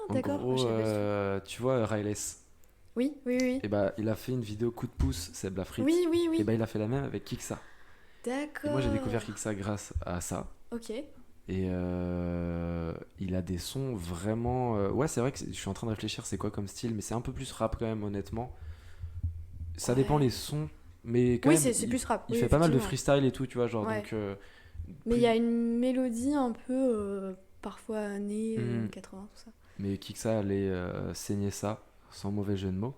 En d'accord. gros, Je savais pas du tout. tu vois, Riles. Oui, oui, oui. Et bah, il a fait une vidéo coup de pouce, Seb Lafrite. Oui, oui, oui. Et bah, il a fait la même avec Kiksa. Et D'accord. moi, j'ai découvert Kiksa grâce à ça. Ok. Et il a des sons vraiment. Ouais, c'est vrai que je suis en train de réfléchir, c'est quoi comme style, mais c'est un peu plus rap quand même, honnêtement. Ça dépend les sons, mais quand Oui, même. c'est plus rap. Il oui, fait pas mal de effectivement. freestyle et tout, tu vois, genre Ouais. donc. Mais il y a une mélodie un peu parfois années 80, tout ça. Mais qui que ça allait saigner ça, sans mauvais jeu de mots.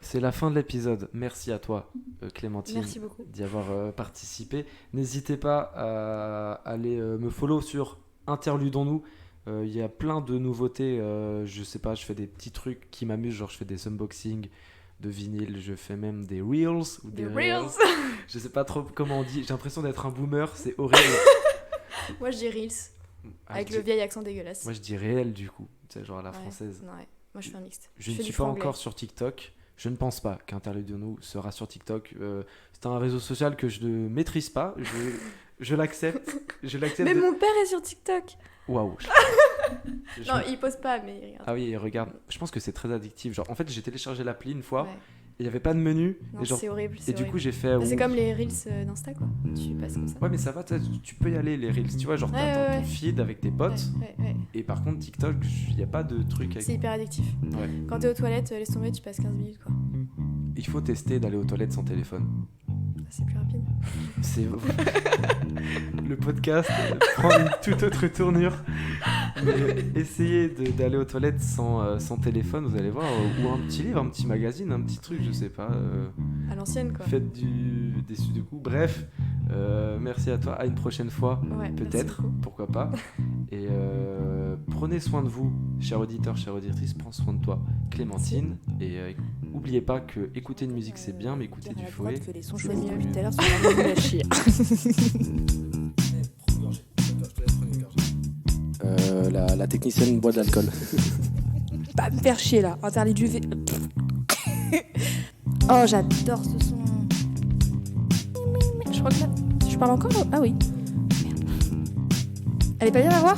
C'est la fin de l'épisode. Merci à toi, Clémentine, Merci beaucoup. d'y avoir participé. N'hésitez pas à aller me follow sur Interludons-nous. Il y a plein de nouveautés. Je sais pas, je fais des petits trucs qui m'amusent. Genre, je fais des unboxings de vinyle. Je fais même des reels. Ou Des reels. Je sais pas trop comment on dit. J'ai l'impression d'être un boomer. C'est horrible. Moi, je dis reels. Ah, Avec je le dis- vieil accent dégueulasse. Moi, je dis réel du coup. Tu sais, genre à la Ouais, française. non, ouais. Moi, je fais un mixte. Je ne fais suis du pas franglais. encore sur TikTok. Je ne pense pas qu'Interludons-nous sera sur TikTok. C'est un réseau social que je ne maîtrise pas. Je l'accepte. Je l'accepte. Mais mon père est sur TikTok. Waouh. Je- Non, il pose pas, mais il regarde. Ah oui, regarde. Je pense que c'est très addictif. Genre, en fait, j'ai téléchargé l'appli une fois. Ouais. Il n'y avait pas de menu. Non, et genre, c'est horrible. et du coup, j'ai fait. Bah, c'est ouh. comme les reels d'Insta, quoi. Tu passes comme ça. Ouais, mais ça va, tu peux y aller, les reels. Tu vois, genre, Ouais, t'as ouais, ton ouais. feed avec tes potes. Ouais. Et par contre, TikTok, il n'y a pas de truc avec. C'est hyper addictif. Ouais. Quand t'es aux toilettes, laisse tomber, tu passes 15 minutes, quoi. Il faut tester d'aller aux toilettes sans téléphone. C'est plus rapide. C'est le podcast prend une toute autre tournure. Mais essayez d'aller aux toilettes sans téléphone, vous allez voir, ou un petit livre, un petit magazine, un petit truc, je sais pas. À l'ancienne, quoi. Faites des sudoku. Bref, merci à toi. À une prochaine fois, Ouais, merci peut-être, beaucoup. pourquoi pas. Et prenez soin de vous, chers auditeurs, chères auditrices. Prends soin de toi, Clémentine. Et n'oubliez pas que écouter une musique c'est bien, mais écouter du fouet. que les sons c'est choisis beaucoup depuis mieux. tout à l'heure sont vraiment nuls à chier. La technicienne boit de l'alcool. Pas me faire chier là, interdit du Oh, j'adore ce son. Je crois que là, je parle encore. Ah oui. Merde. Elle est pas bien à voir.